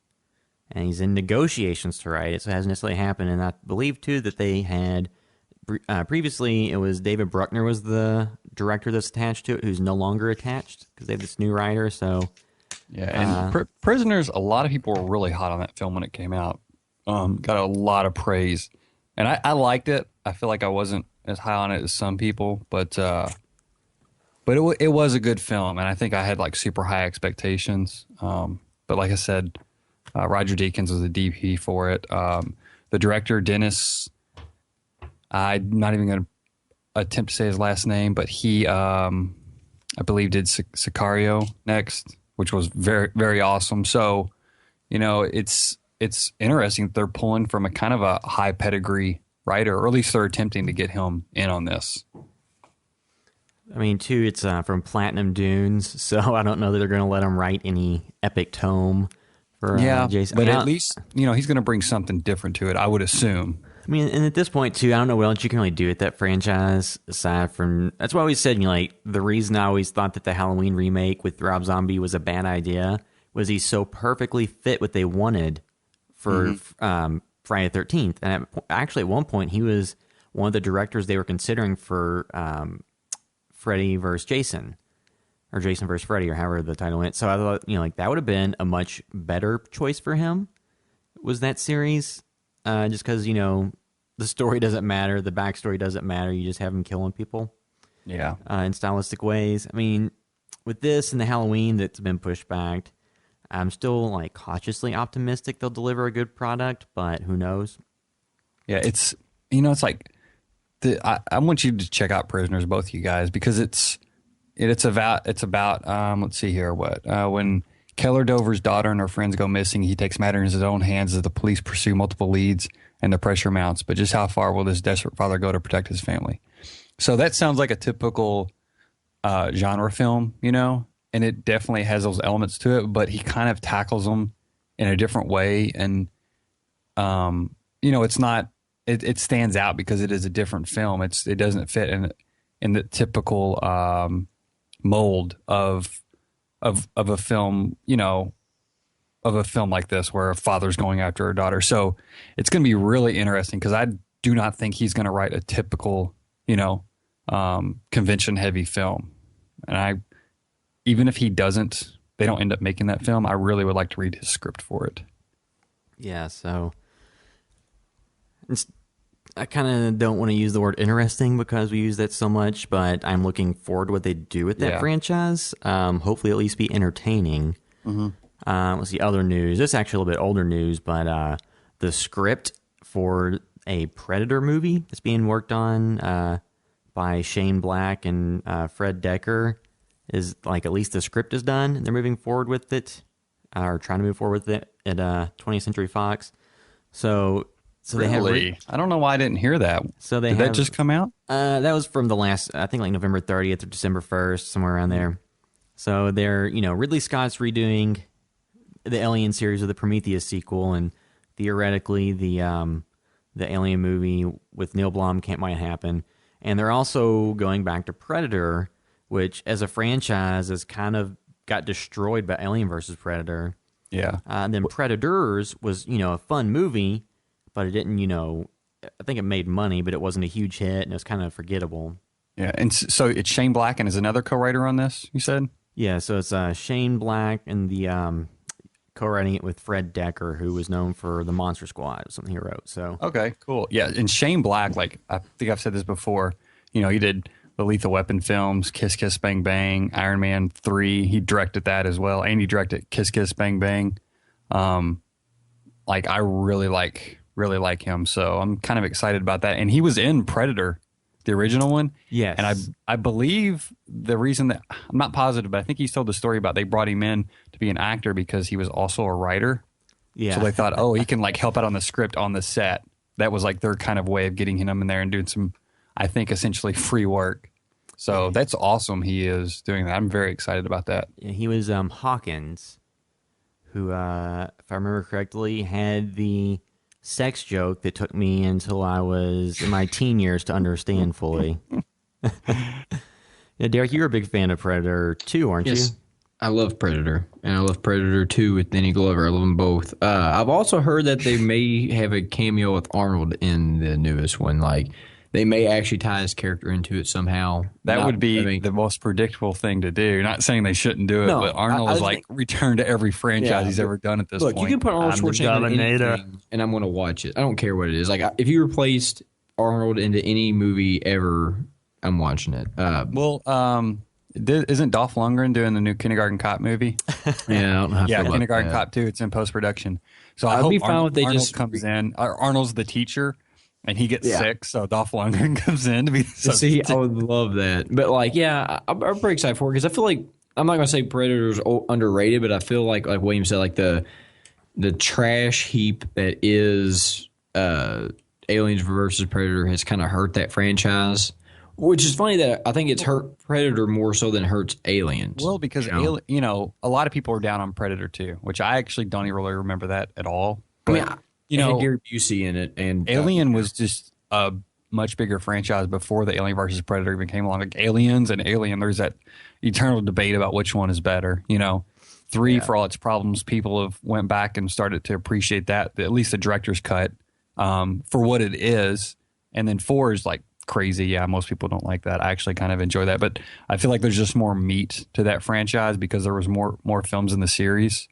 and he's in negotiations to write it. So it hasn't necessarily happened. And I believe too that they had. Previously, it was David Bruckner was the director that's attached to it, who's no longer attached because they have this new writer. So, yeah, and Prisoners, a lot of people were really hot on that film when it came out. Got a lot of praise, and I liked it. I feel like I wasn't as high on it as some people, but it was a good film, and I think I had like super high expectations. But like I said, Roger Deakins was the DP for it. The director, Dennis. I'm not even going to attempt to say his last name, but he, I believe, did Sicario next, which was very, very awesome. So, you know, it's interesting that they're pulling from a kind of a high pedigree writer, or at least they're attempting to get him in on this. I mean, too, it's from Platinum Dunes, so I don't know that they're going to let him write any epic tome for Jason. But at least, you know, he's going to bring something different to it, I would assume. I mean, and at this point, too, I don't know what else you can really do with that franchise aside from... That's why I always said, you know, like, the reason I always thought that the Halloween remake with Rob Zombie was a bad idea was he so perfectly fit what they wanted for Friday the 13th. And actually, at one point, he was one of the directors they were considering for Freddy vs. Jason, or Jason vs. Freddy, or however the title went. So I thought, you know, like, that would have been a much better choice for him, was that series. Just because, you know, the story doesn't matter, the backstory doesn't matter, you just have him killing people. Yeah. In stylistic ways. I mean, with this and the Halloween that's been pushed back, I'm still, like, cautiously optimistic they'll deliver a good product, but who knows? Yeah, it's, you know, it's like, I want you to check out Prisoners, both of you guys, because it's about let's see here, when Keller Dover's daughter and her friends go missing, he takes matters in his own hands as the police pursue multiple leads and the pressure mounts. But just how far will this desperate father go to protect his family? So that sounds like a typical genre film, you know, and it definitely has those elements to it, but he kind of tackles them in a different way. And, you know, it's not, it stands out because it is a different film. It doesn't fit in the typical mold of a film, you know, of a film like this where a father's going after a daughter. So it's going to be really interesting because I do not think he's going to write a typical, you know, convention heavy film. And even if he doesn't, they don't end up making that film, I really would like to read his script for it. Yeah, so I kind of don't want to use the word interesting because we use that so much, but I'm looking forward to what they do with that franchise. Hopefully at least be entertaining. Let's see, other news. This is actually a little bit older news, but the script for a Predator movie that's being worked on by Shane Black and Fred Decker is, like, at least the script is done, and they're moving forward with it, or trying to move forward with it at 20th Century Fox. So really? They have... I don't know why I didn't hear that. So Did that just come out? That was from the last, I think, like November 30th or December 1st, somewhere around there. So they're, you know, Ridley Scott's redoing the Alien series with the Prometheus sequel, and theoretically the Alien movie with Neil Blomkamp might happen. And they're also going back to Predator which as a franchise has kind of got destroyed by Alien versus Predator. Yeah. And then Predators was, a fun movie, but it didn't, I think it made money, but it wasn't a huge hit, and it was kind of forgettable. Yeah. And so it's Shane Black and is another co-writer on this, you said? Yeah, so it's Shane Black and the co-writing it with Fred Decker, who was known for The Monster Squad, something he wrote. So Okay, cool. Yeah, and Shane Black, like I think I've said this before, he did the Lethal Weapon films, Kiss Kiss Bang Bang, Iron Man 3. He directed that as well, and he directed Kiss Kiss Bang Bang. I really like him, so I'm kind of excited about that. And he was in Predator, the original one. yes. And I believe the reason that, I'm not positive, but I think he's told the story about they brought him in to be an actor because he was also a writer. yeah. So they thought, he can help out on the script on the set. That was their kind of way of getting him in there and doing some, I think, essentially free work. So that's awesome he is doing that. I'm very excited about that. Yeah, he was Hawkins, who, if I remember correctly, had the sex joke that took me until I was in my teen years to understand fully. Yeah, Derek, you're a big fan of Predator 2, aren't Yes. you? I love Predator, and I love Predator 2 with Danny Glover. I love them both. I've also heard that they may have a cameo with Arnold in the newest one. They may actually tie his character into it somehow. That would be the most predictable thing to do. Not saying they shouldn't do it, No, but Arnold I is think- returned to every franchise he's ever done at this Look, point. you can put Arnold I'm the Schwarzenegger in Dominator. anything, and I'm going to watch it. I don't care what it is. If you replaced Arnold into any movie ever, I'm watching it. Isn't Dolph Lundgren doing the new Kindergarten Cop movie? Yeah, I don't know how I Yeah, feel about Kindergarten that. Cop 2. It's in post-production. So I'd I hope be fine if they Arnold just comes in. Arnold's the teacher, and he gets sick, so Dolph Lundgren comes in to be the See, substitute. I would love that. But I'm pretty excited for it because I feel like I'm not going to say Predator's underrated, but I feel like William said, the trash heap that is Aliens versus Predator has kind of hurt that franchise. Which is funny that I think it's hurt Predator more so than it hurts Aliens. Well, because a lot of people are down on Predator 2, which I actually don't even really remember that at all. I mean, But, it had Gary Busey in it, and Alien was just a much bigger franchise before the Alien versus Predator even came along. Like Aliens and Alien, there's that eternal debate about which one is better. 3, for all its problems, people have went back and started to appreciate that, at least the director's cut, for what it is. And then 4 is crazy. Yeah, most people don't like that. I actually kind of enjoy that, but I feel like there's just more meat to that franchise because there was more films in the series.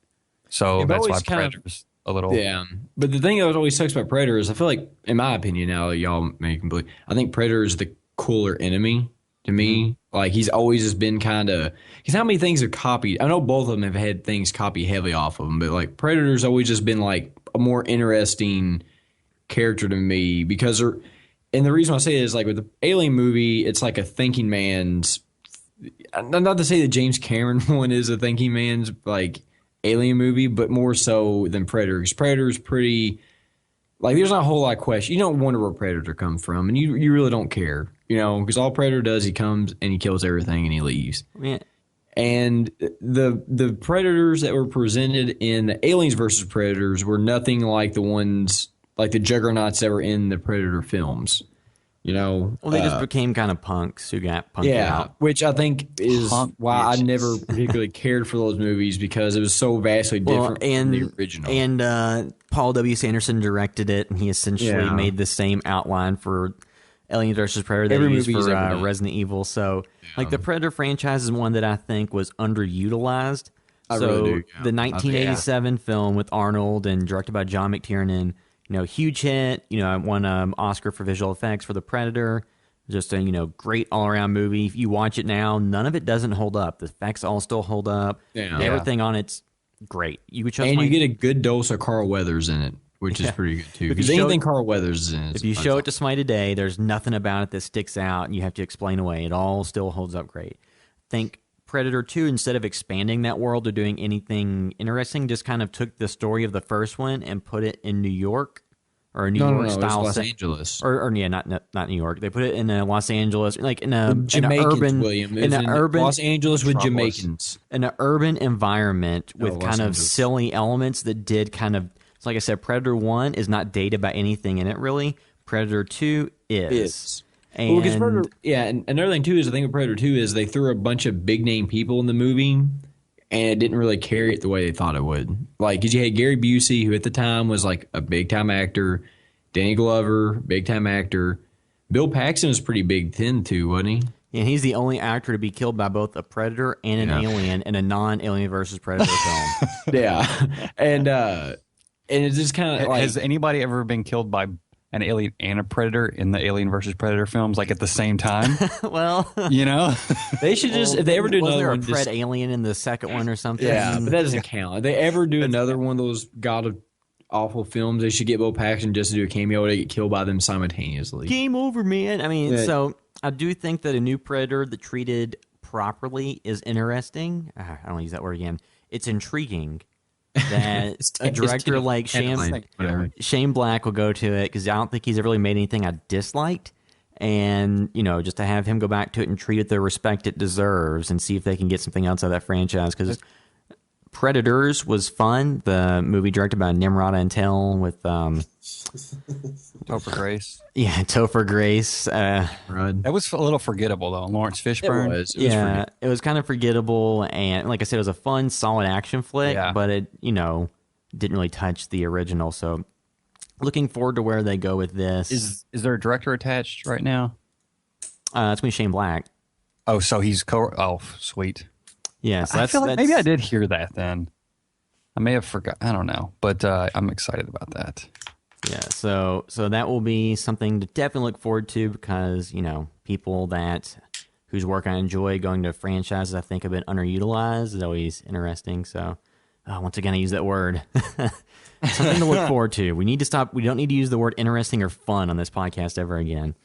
So that's why Predator's a little. Yeah, but the thing that always sucks about Predator is I feel like, in my opinion, now y'all may completely, I think Predator is the cooler enemy to me. He's always just been kind of, because how many things are copied? I know both of them have had things copied heavily off of them, but Predator's always just been a more interesting character to me because they're. And the reason I say it is with the Alien movie, it's a thinking man's. Not to say that James Cameron one is a thinking man's Alien movie, but more so than Predator. Because Predator's pretty. There's not a whole lot of question. You don't wonder where Predator comes from, and you really don't care, because all Predator does, he comes and he kills everything and he leaves. Yeah. And the Predators that were presented in the Aliens versus Predators were nothing like the ones. The juggernauts that were in the Predator films, Well, they just became kind of punks who got punked out. which I think is why I never particularly cared for those movies because it was so vastly different from the original. And Paul W. Sanderson directed it, and he essentially made the same outline for Alien vs. Predator that he used for Resident Evil. So, the Predator franchise is one that I think was underutilized. I so really do, yeah. The 1987 film with Arnold and directed by John McTiernan. Huge hit. Won an Oscar for visual effects for The Predator. Just a great all around movie. If you watch it now, none of it doesn't hold up. The effects all still hold up. Yeah. Everything on it's great. You could you get a good dose of Carl Weathers in it, which is pretty good too. Because anything Carl Weathers is in it. If you show it to somebody today, there's nothing about it that sticks out, and you have to explain away. It all still holds up great. Think Predator 2, instead of expanding that world or doing anything interesting, just kind of took the story of the first one and put it in New York or a New York style Los Angeles. Or not New York. They put it in Los Angeles, in a Jamaicans, urban William. in an urban Los Angeles with Jamaicans. In an urban environment with Los kind of Angeles. silly elements that did kind of. So like I said, Predator 1 is not dated by anything in it really. Predator 2 is. And Well, because Predator, and another thing too is the thing with Predator 2 is they threw a bunch of big name people in the movie, and it didn't really carry it the way they thought it would. Like, because you had Gary Busey, who at the time was like a big time actor, Danny Glover, big time actor. Bill Paxton was pretty big then too, wasn't he? Yeah, he's the only actor to be killed by both a predator and an alien in a non-Alien versus Predator film. Yeah, and it's just kind of like, has anybody ever been killed by an alien and a predator in the Alien versus Predator films, like at the same time? Well, You know, they should just if they ever do wasn't another there one, a Pred alien in the second one or something? yeah, but that doesn't count. If they ever do another one of those god of awful films, they should get Bill Paxton just to do a cameo. They get killed by them simultaneously. Game over, man. I mean, Yeah. so I do think that a new Predator that treated properly is interesting. I don't want to use that word again. It's intriguing that a director like Shane Black will go to it, because I don't think he's ever really made anything I disliked. And, just to have him go back to it and treat it the respect it deserves and see if they can get something else out of that franchise. Because Predators was fun. The movie directed by Nimrod Antel with Topher Grace. Yeah, Topher Grace. That was a little forgettable though. Lawrence Fishburne. It was It was kind of forgettable, and like I said, it was a fun, solid action flick. Yeah. But it, didn't really touch the original. So, looking forward to where they go with this. Is there a director attached right now? It's going to be Shane Black. Oh, so he's oh, sweet. Yeah, so I that's, feel like maybe I that's- did hear that then. I may have forgot. I don't know, but I'm excited about that. Yeah, so that will be something to definitely look forward to, because people whose work I enjoy going to franchises I think have been underutilized is always interesting. So once again, I use that word. Something to look forward to. We need to stop. We don't need to use the word interesting or fun on this podcast ever again.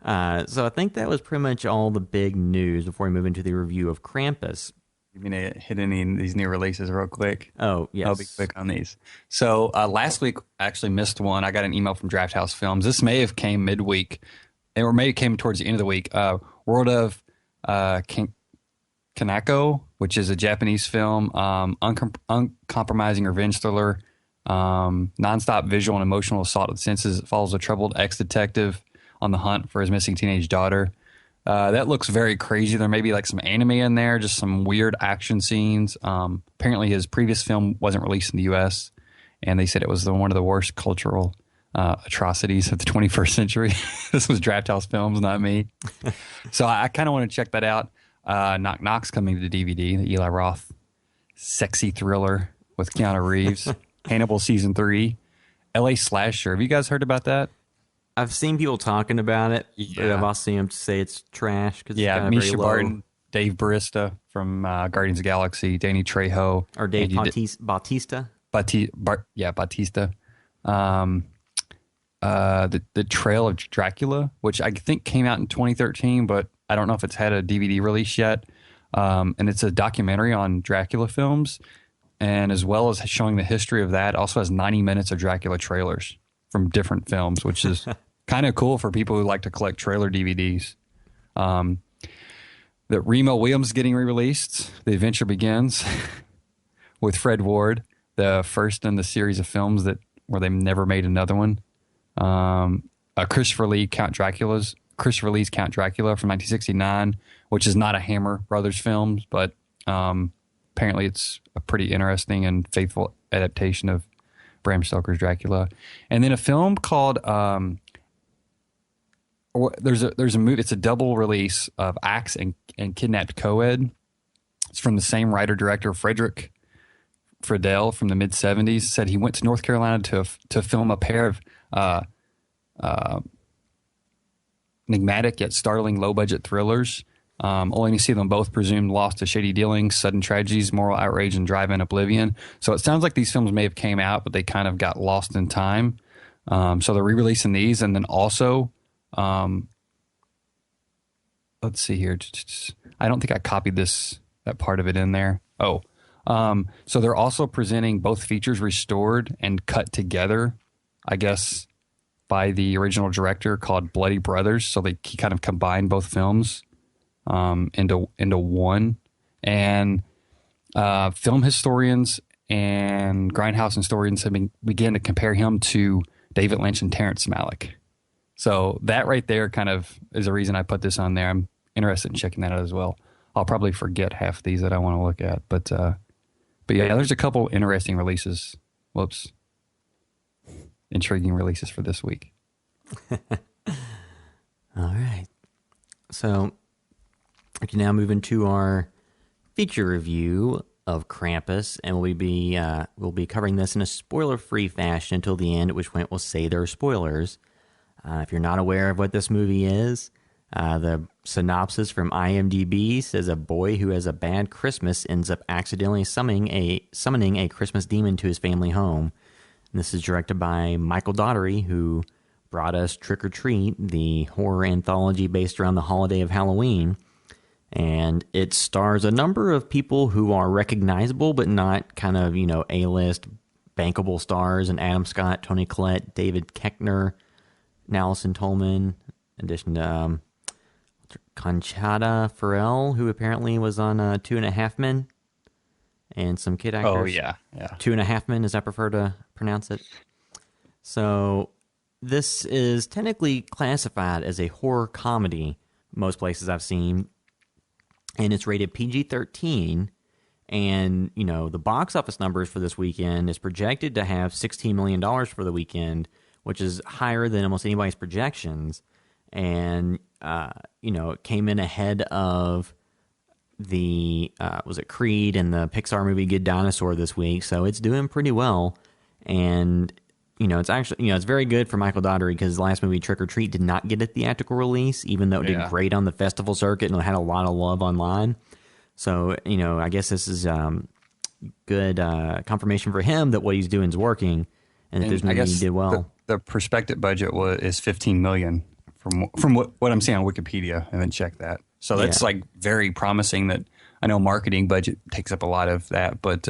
So I think that was pretty much all the big news before we move into the review of Krampus. You mean to hit any of these new releases real quick? Oh, yes. I'll be quick on these. So last week, I actually missed one. I got an email from Draft House Films. This may have came midweek, or maybe it came towards the end of the week. World of Kanako, which is a Japanese film, uncompromising revenge thriller, nonstop visual and emotional assault of the senses. It follows a troubled ex-detective on the hunt for his missing teenage daughter. That looks very crazy. There may be like some anime in there, just some weird action scenes. Apparently his previous film wasn't released in the U.S., and they said it was one of the worst cultural atrocities of the 21st century. This was Draft House Films, not me. So I kind of want to check that out. Knock Knock's coming to DVD, the Eli Roth sexy thriller with Keanu Reeves. Hannibal Season 3. LA Slasher. Have you guys heard about that? I've seen people talking about it, but Yeah. I've also seen them say it's trash. Cause Yeah, it's Misha Barton, Dave Barista from Guardians of the Galaxy, Danny Trejo. Or Dave Andy Bautista. Batista. The Trail of Dracula, which I think came out in 2013, but I don't know if it's had a DVD release yet. And it's a documentary on Dracula films, and as well as showing the history of that, also has 90 minutes of Dracula trailers from different films, which is kind of cool for people who like to collect trailer DVDs. That Remo Williams is getting re-released. The Adventure Begins with Fred Ward, the first in the series of films where they never made another one. Christopher Lee's Count Dracula from 1969, which is not a Hammer Brothers film, but apparently it's a pretty interesting and faithful adaptation of Bram Stoker's Dracula. And then a film called there's a movie. It's a double release of Axe and Kidnapped Coed. It's from the same writer director, Frederick Friedel, from the mid '70s. Said he went to North Carolina to film a pair of enigmatic yet startling low budget thrillers. Only to see them both presumed lost to shady dealings, sudden tragedies, moral outrage, and drive-in oblivion. So it sounds like these films may have came out, but they kind of got lost in time. So they're re-releasing these, and then also, let's see here. I don't think I copied that part of it in there. Oh, so they're also presenting both features restored and cut together, I guess, by the original director, called Bloody Brothers. So he kind of combined both films into one. And film historians and grindhouse historians have began to compare him to David Lynch and Terrence Malick. So that right there kind of is the reason I put this on there. I'm interested in checking that out as well. I'll probably forget half these that I want to look at, but yeah, there's a couple interesting releases. Whoops. Intriguing releases for this week. All right. So we can now move into our feature review of Krampus, and we'll be covering this in a spoiler-free fashion until the end, at which point we'll say there are spoilers. If you're not aware of what this movie is, the synopsis from IMDb says a boy who has a bad Christmas ends up accidentally summoning a Christmas demon to his family home. And this is directed by Michael Daugherty, who brought us Trick or Treat, the horror anthology based around the holiday of Halloween. And it stars a number of people who are recognizable, but not kind of, A-list bankable stars, and Adam Scott, Toni Collette, David Koechner, and Allison Tolman, in addition to Conchata Ferrell, who apparently was on Two and a Half Men, and some kid actors. Oh, yeah. Two and a Half Men, as I prefer to pronounce it. So this is technically classified as a horror comedy, most places I've seen, and it's rated PG-13, and, the box office numbers for this weekend is projected to have $16 million for the weekend, which is higher than almost anybody's projections, and, it came in ahead of the, was it Creed and the Pixar movie Good Dinosaur this week, so it's doing pretty well, and, it's actually, it's very good for Michael Daugherty, because his last movie, Trick or Treat, did not get a theatrical release, even though it did great on the festival circuit and it had a lot of love online. So, I guess this is good confirmation for him that what he's doing is working, and that this movie did well. The prospective budget is $15 million from what I'm seeing on Wikipedia. I haven't checked that. So that's like very promising. That I know marketing budget takes up a lot of that, but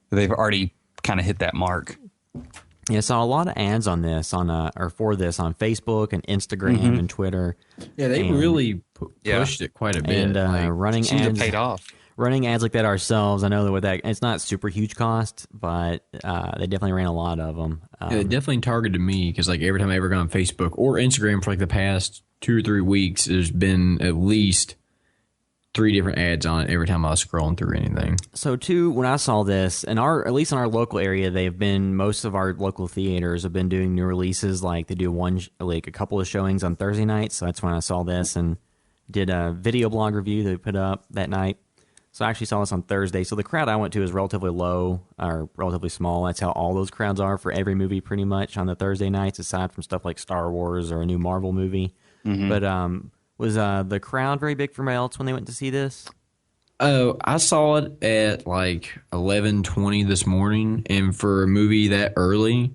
they've already kind of hit that mark. Yeah, I saw a lot of ads on this for this on Facebook and Instagram and Twitter. Yeah, they really pushed it quite a bit. And running ads paid off. Running ads like that ourselves, I know that with that, it's not super huge cost, but they definitely ran a lot of them. It definitely targeted me, because every time I ever go on Facebook or Instagram for the past 2 or 3 weeks, there's been at least 3 different ads on it every time I was scrolling through anything. So too, when I saw this, at least in our local area, most of our local theaters have been doing new releases. Like they do a couple of showings on Thursday nights. So that's when I saw this and did a video blog review that we put up that night. So I actually saw this on Thursday. So the crowd I went to is relatively low, or relatively small. That's how all those crowds are for every movie pretty much on the Thursday nights, aside from stuff like Star Wars or a new Marvel movie. Mm-hmm. But was the crowd very big for anybody else when they went to see this? Oh, I saw it at 11:20 this morning, and for a movie that early,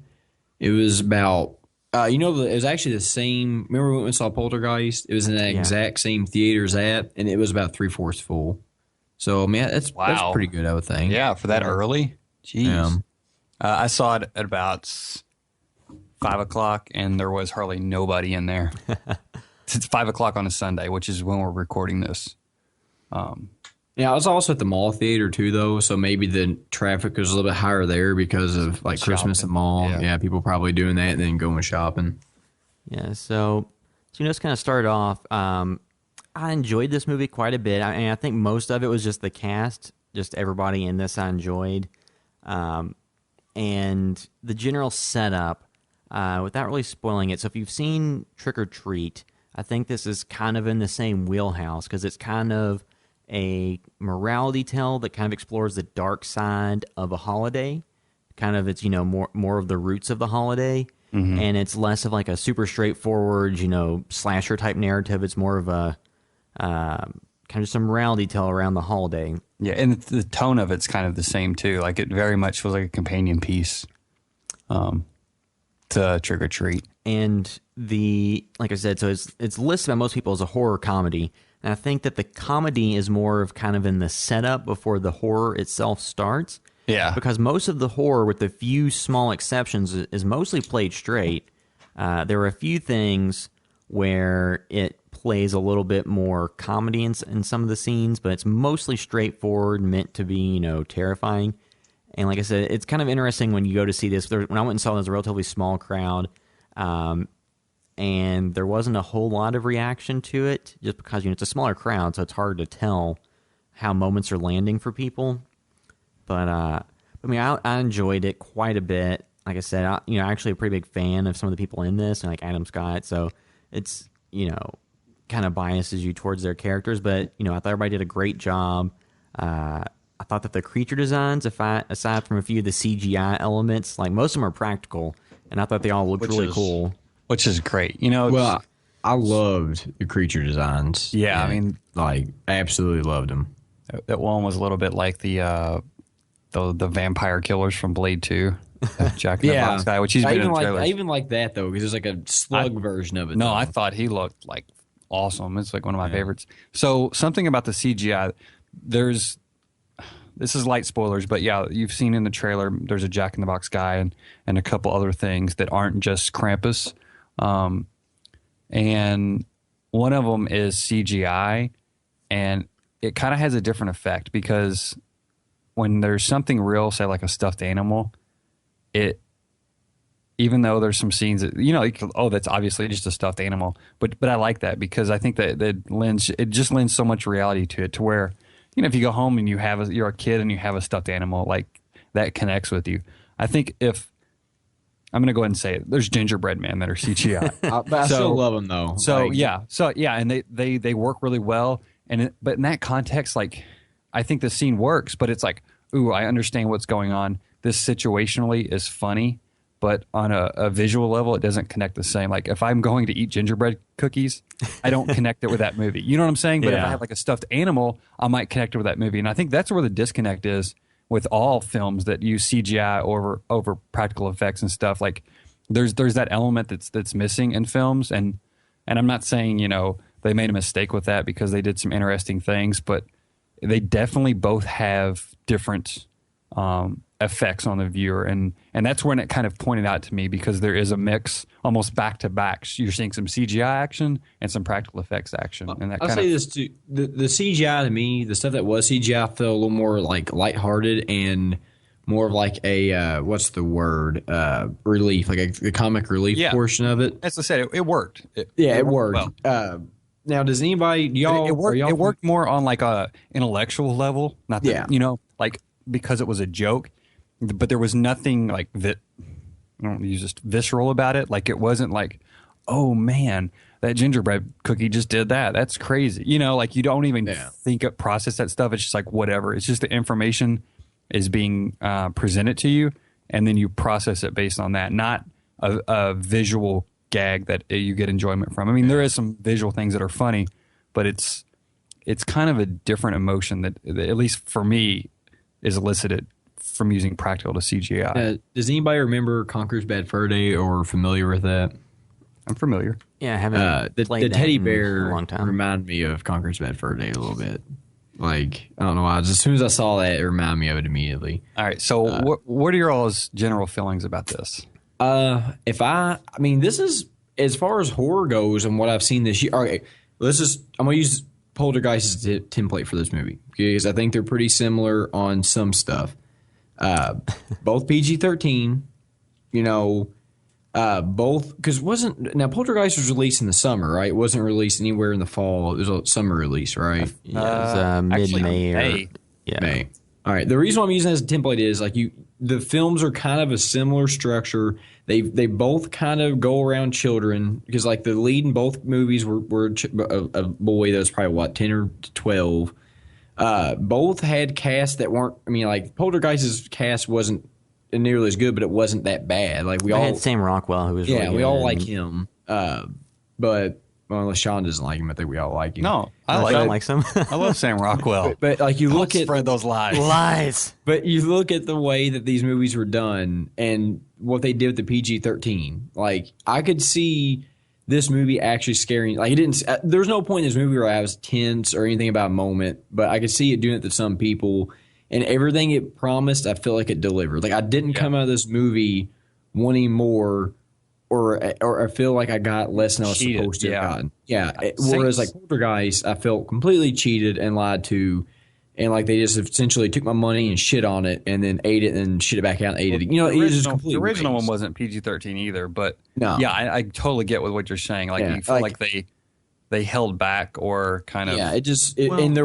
it was about it was actually the same. Remember when we saw Poltergeist? It was in that exact same theater as that, and it was about 3/4 full. So, man, that's pretty good, I would think. Yeah, for that early? Jeez. I saw it at about 5 o'clock, and there was hardly nobody in there. It's 5 o'clock on a Sunday, which is when we're recording this. Yeah, I was also at the mall theater, too, though, so maybe the traffic was a little bit higher there because of, Christmas at mall. Yeah, people probably doing that and then going shopping. Yeah, so just kind of started off... I enjoyed this movie quite a bit. I think most of it was just the cast, just everybody in this I enjoyed. And the general setup, without really spoiling it. So if you've seen Trick or Treat, I think this is kind of in the same wheelhouse, because it's kind of a morality tale that kind of explores the dark side of a holiday. Kind of it's, more of the roots of the holiday. Mm-hmm. And it's less of a super straightforward, slasher type narrative. It's more of a kind of some morality tale around the holiday. Yeah, and the tone of it's kind of the same too. It very much was like a companion piece to Trick or Treat. And like I said, so it's listed by most people as a horror comedy. And I think that the comedy is more of kind of in the setup before the horror itself starts. Yeah. Because most of the horror, with a few small exceptions, is mostly played straight. There are a few things where it plays a little bit more comedy in some of the scenes, but it's mostly straightforward, meant to be, terrifying. And like I said, it's kind of interesting when you go to see this. When I went and saw it, there was a relatively small crowd. and there wasn't a whole lot of reaction to it, just because it's a smaller crowd, so it's hard to tell how moments are landing for people. But I enjoyed it quite a bit. Like I said, actually a pretty big fan of some of the people in this, and like Adam Scott. So it's kind of biases you towards their characters, but I thought everybody did a great job. I thought that the creature designs, aside from a few of the CGI elements, like most of them are practical, and I thought they all looked really cool. Which is great. Well, I loved the creature designs. Yeah, I mean, like, absolutely loved them. That one was a little bit like the vampire killers from Blade 2. Jack in the Box guy, which he's been in the trailers. I even like that, though, because there's like a slug version of it. No, I thought he looked like awesome. It's like one of my favorites. So something about the CGI, this is light spoilers, but yeah, you've seen in the trailer, there's a Jack in the Box guy and a couple other things that aren't just Krampus. And one of them is CGI, and it kind of has a different effect because when there's something real, say like a stuffed animal, even though there's some scenes that, that's obviously just a stuffed animal, but I like that because I think that it just lends so much reality to it, to where, if you go home and you're a kid and you have a stuffed animal, like that connects with you. I think I'm going to go ahead and say it, there's gingerbread men that are CGI. But I still love them though. And they work really well. But in that context, like, I think the scene works, but it's like, ooh, I understand what's going on. This situationally is funny, but on a visual level, it doesn't connect the same. Like, if I'm going to eat gingerbread cookies, I don't connect it with that movie. You know what I'm saying? But if I have like a stuffed animal, I might connect it with that movie. And I think that's where the disconnect is with all films that use CGI over practical effects and stuff. Like, there's that element that's missing in films, and I'm not saying they made a mistake with that because they did some interesting things, but they definitely both have different effects on the viewer, and that's when it kind of pointed out to me, because there is a mix almost back to back. You're seeing some CGI action and some practical effects action, and that I'll say this too: the CGI to me, the stuff that was CGI felt a little more like lighthearted and more of like a what's the word, relief, like a comic relief portion of it. As I said, it worked. It worked. Well. Now, does anybody it worked more on like a intellectual level, not that like, because it was a joke, but there was nothing like that. I don't use just visceral about it. Like, it wasn't like, oh man, that gingerbread cookie just did that. That's crazy. Like, you don't even process that stuff. It's just like whatever. It's just the information is being presented to you, and then you process it based on that, not a visual gag that you get enjoyment from. I mean, there is some visual things that are funny, but it's kind of a different emotion that at least for me is elicited from using practical to CGI. Does anybody remember Conker's Bad Fur Day or familiar with that? I'm familiar. Yeah, I haven't played the that teddy in bear a long time. reminded me of Conker's Bad Fur Day a little bit. Like, I don't know why. As soon as I saw that, it reminded me of it immediately. All right. So what are your all's general feelings about this? This is, as far as horror goes and what I've seen this year. Okay, I'm going to use Poltergeist as a template for this movie because I think they're pretty similar on some stuff. Both PG-13, both, because Poltergeist was released in the summer, right? It wasn't released anywhere in the fall. It was a summer release, right? Yeah, it was mid-May. May. All right. The reason why I'm using it as a template is the films are kind of a similar structure. They both kind of go around children because like the lead in both movies were a boy that was probably 10 or 12. Both had casts that weren't. I mean, like Poltergeist's cast wasn't nearly as good, but it wasn't that bad. Like we had Sam Rockwell, who was really good. We all like him. But unless Sean doesn't like him, I think we all like him. No, I like him. I love Sam Rockwell. But like you look at spread those lies. But you look at the way that these movies were done and what they did with the PG-13. Like I could see this movie actually scaring. Like it didn't. There's no point in this movie where I was tense or anything about a moment, but I could see it doing it to some people. And everything it promised, I feel like it delivered. Like I didn't come out of this movie wanting more, or I feel like I got less than I was supposed to have gotten. Yeah. Whereas like Poltergeist, I felt completely cheated and lied to, and like they just essentially took my money and shit on it, and then ate it and shit it back out and ate it. You know, it was just complete the original waste. one wasn't PG-13 either, but No. yeah, I totally get what you're saying. Like Yeah, you feel like- like they held back or kind of Yeah, and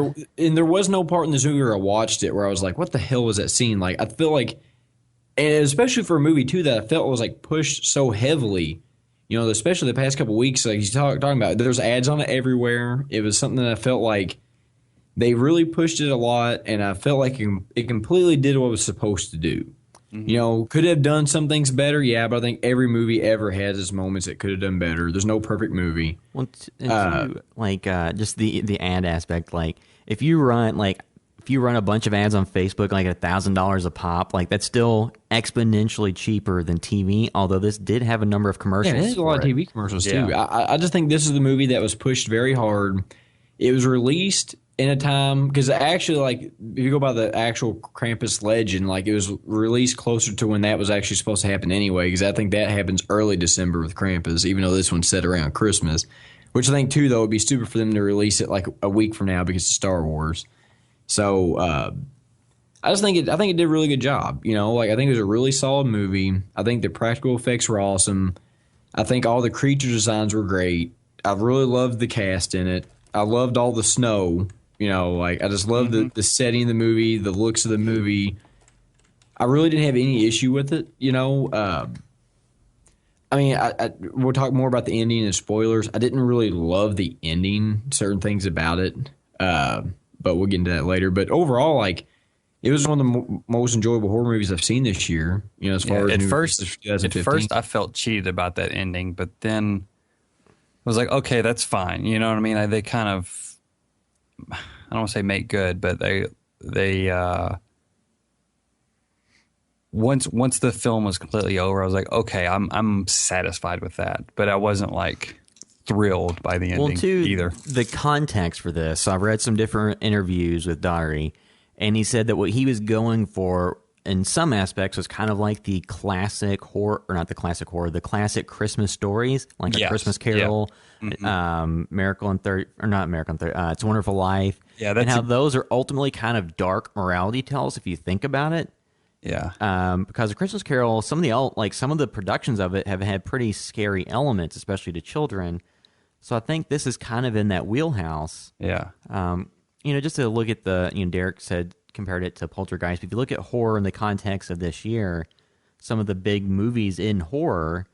there was no part in this movie where I watched it where I was like, what the hell was that scene? Like I feel like, and especially for a movie too that I felt was like pushed so heavily, you know, especially the past couple weeks, like he's talking about, there's ads on it everywhere. It was something that I felt like they really pushed it a lot, and I felt like it completely did what it was supposed to do. You know, could have done some things better, yeah, but I think every movie ever has its moments that could have done better. There's no perfect movie. Well, and two, like just the ad aspect, like if you run a bunch of ads on Facebook, like $1,000 a pop, like that's still exponentially cheaper than TV. Although this did have a number of commercials. Yeah, there's a lot of TV commercials too. Yeah. I just think this is the movie that was pushed very hard. It was released in a time because actually, like if you go by the actual Krampus legend, like it was released closer to when that was actually supposed to happen anyway. Because I think that happens early December with Krampus, even though this one's set around Christmas. Which I think too, though, it'd be stupid for them to release it like a week from now because it's Star Wars. So I think it did a really good job. You know, like I think it was a really solid movie. I think the practical effects were awesome. I think all the creature designs were great. I really loved the cast in it. I loved all the snow. You know, like I just loved the setting of the movie, the looks of the movie. I really didn't have any issue with it. You know, I mean, we'll talk more about the ending and spoilers. I didn't really love the ending, certain things about it, but we'll get into that later. But overall, like, it was one of the most enjoyable horror movies I've seen this year. You know, as far as at new first, releases for 2015. at first I felt cheated about that ending, but then I was like, okay, that's fine. You know what I mean? They kind of, I don't want to say make good, but they once the film was completely over, I was like, okay, I'm satisfied with that, but I wasn't like thrilled by the ending either. The context for this, so I've read some different interviews with Dari, and he said that what he was going for in some aspects was kind of like the classic horror, or not the classic horror, the classic Christmas stories, like A Christmas Carol, Miracle on not Miracle on 30, It's a Wonderful Life, and how those are ultimately kind of dark morality tales if you think about it. Yeah. Because A Christmas Carol, some of the productions of it have had pretty scary elements, especially to children. So I think this is kind of in that wheelhouse. Yeah. You know, just to look at Derek said compared it to Poltergeist. If you look at horror in the context of this year, some of the big movies in horror.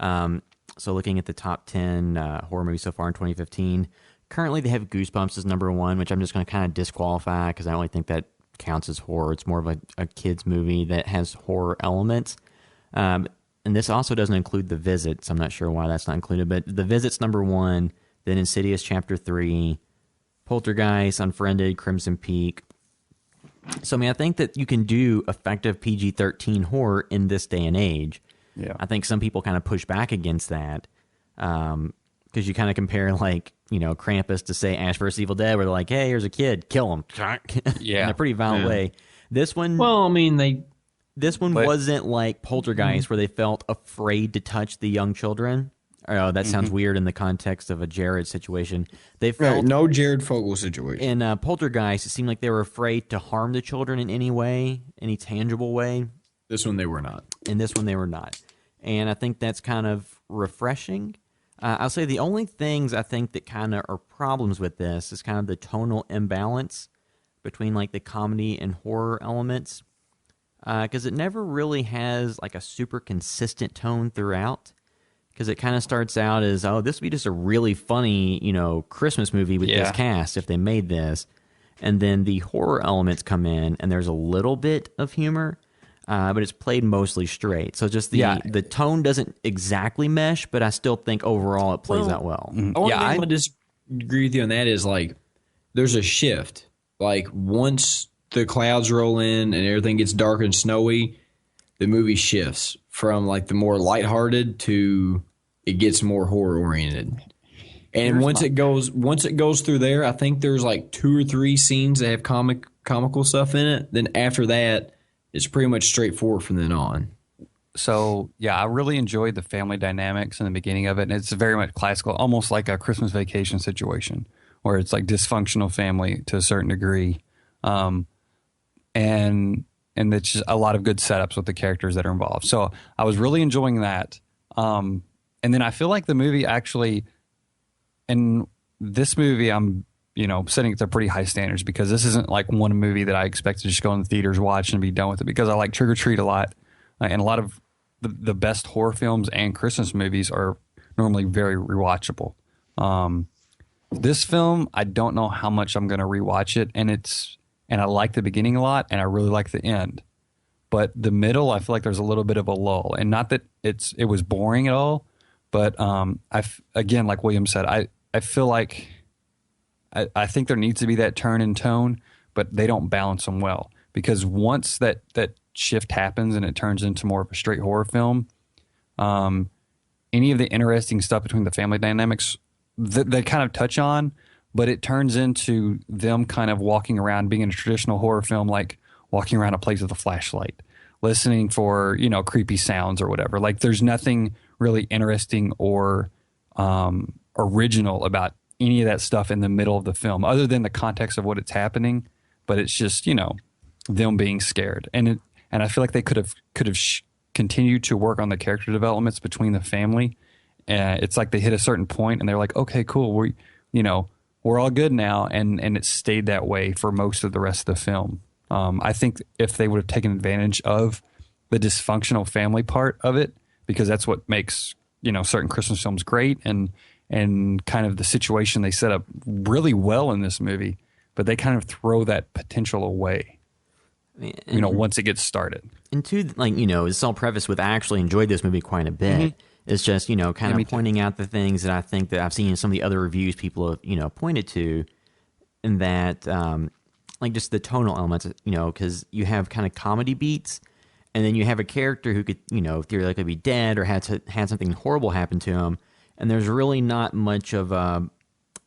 So looking at the top 10 horror movies so far in 2015, currently they have Goosebumps as number one, which I'm just going to kind of disqualify because I don't really think that counts as horror. It's more of a kid's movie that has horror elements. And this also doesn't include The Visit, so I'm not sure why that's not included. But The Visit's number one, then Insidious Chapter 3, Poltergeist, Unfriended, Crimson Peak. So, I mean, I think that you can do effective PG-13 horror in this day and age. Yeah. I think some people kind of push back against that because you kind of compare, like, you know, Krampus to, say, Ash vs. Evil Dead, where they're like, hey, here's a kid, kill him. Yeah. In a pretty violent way. This one... Well, I mean, This one wasn't like Poltergeist, where they felt afraid to touch the young children. Oh, that sounds weird in the context of a Jared situation. They felt no Jared Fogle situation. in Poltergeist, it seemed like they were afraid to harm the children in any way, any tangible way. This one they were not. In this one, they were not. And I think that's kind of refreshing. I'll say the only things I think that kind of are problems with this is kind of the tonal imbalance between like the comedy and horror elements. Because it never really has like a super consistent tone throughout. Because it kind of starts out as, oh, this would be just a really funny, you know, Christmas movie with this cast if they made this. And then the horror elements come in, and there's a little bit of humor, but it's played mostly straight. So just the tone doesn't exactly mesh, but I still think overall it plays out well. I would disagree with you on that is like there's a shift. Like once the clouds roll in and everything gets dark and snowy, the movie shifts from like the more lighthearted to it gets more horror oriented. And once it goes through there, I think there's like 2 or 3 scenes that have comical stuff in it. Then after that, it's pretty much straightforward from then on. So, yeah, I really enjoyed the family dynamics in the beginning of it. And it's very much classical, almost like a Christmas Vacation situation, where it's like dysfunctional family to a certain degree. and it's just a lot of good setups with the characters that are involved. So I was really enjoying that. And then I feel like the movie actually, in this movie, I'm setting it to pretty high standards, because this isn't like one movie that I expect to just go in the theaters, watch, and be done with it, because I like Trick or Treat a lot. And a lot of the best horror films and Christmas movies are normally very rewatchable. This film, I don't know how much I'm going to rewatch it, and I like the beginning a lot, and I really like the end. But the middle, I feel like there's a little bit of a lull, and not that it was boring at all, but again, like William said, I feel like I think there needs to be that turn in tone, but they don't balance them well, because once that shift happens and it turns into more of a straight horror film, any of the interesting stuff between the family dynamics that they kind of touch on, but it turns into them kind of walking around, being in a traditional horror film, like walking around a place with a flashlight, listening for, creepy sounds or whatever. Like, there's nothing really interesting or original about any of that stuff in the middle of the film, other than the context of what it's happening. But it's just, them being scared. And I feel like they could have continued to work on the character developments between the family. It's like they hit a certain point and they're like, okay, cool. We're all good now. And it stayed that way for most of the rest of the film. I think if they would have taken advantage of the dysfunctional family part of it, because that's what makes, certain Christmas films great, and kind of the situation they set up really well in this movie, but they kind of throw that potential away, once it gets started. And two, it's all prefaced with, I actually enjoyed this movie quite a bit. Mm-hmm. It's just, kind of pointing out the things that I think that I've seen in some of the other reviews people have, pointed to, and that, just the tonal elements, because you have kind of comedy beats, and then you have a character who could, theoretically be dead or had something horrible happen to him, and there's really not much of a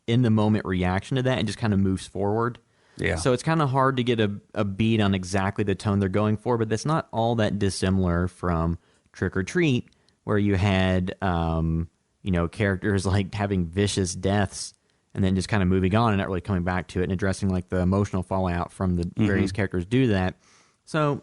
in-the-moment reaction to that. It just kind of moves forward. Yeah. So it's kind of hard to get a beat on exactly the tone they're going for, but that's not all that dissimilar from Trick or Treat, where you had, characters like having vicious deaths and then just kind of moving on and not really coming back to it and addressing like the emotional fallout from the various characters do that. So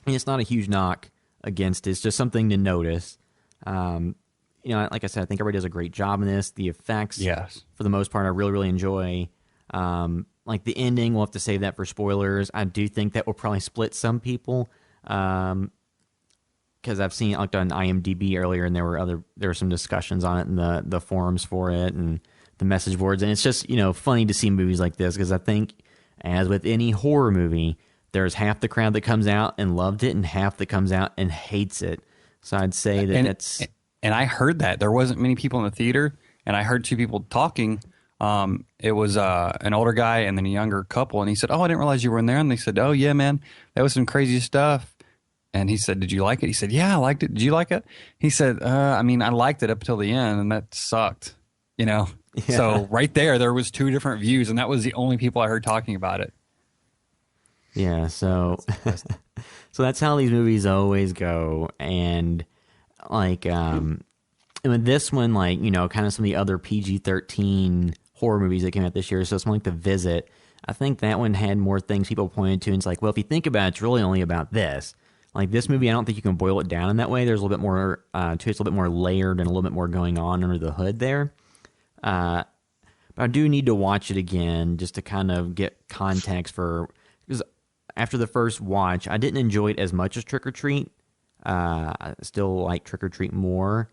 it's not a huge knock against it. It's just something to notice. Like I said, I think everybody does a great job in this. The effects, yes, for the most part, I really, really enjoy. Like the ending, we'll have to save that for spoilers. I do think that will probably split some people. Because I've seen it looked on IMDb earlier, and there were some discussions on it in the forums for it and the message boards, and it's just funny to see movies like this, because I think, as with any horror movie, there's half the crowd that comes out and loved it, and half that comes out and hates it. So I'd say that's. And I heard that there wasn't many people in the theater, and I heard two people talking. It was an older guy and then a younger couple, and he said, "Oh, I didn't realize you were in there." And they said, "Oh yeah, man, that was some crazy stuff." And he said, "Did you like it?" He said, "Yeah, I liked it. Did you like it?" He said, I liked it up until the end, and that sucked, Yeah. So right there was two different views, and that was the only people I heard talking about it. Yeah, so so that's how these movies always go. And and with this one, kind of some of the other PG-13 horror movies that came out this year, so something like The Visit, I think that one had more things people pointed to, and it's like, well, if you think about it, it's really only about this. Like this movie, I don't think you can boil it down in that way. There's a little bit more to it. It's a little bit more layered and a little bit more going on under the hood there. But I do need to watch it again just to kind of get context because after the first watch, I didn't enjoy it as much as Trick or Treat. I still like Trick or Treat more,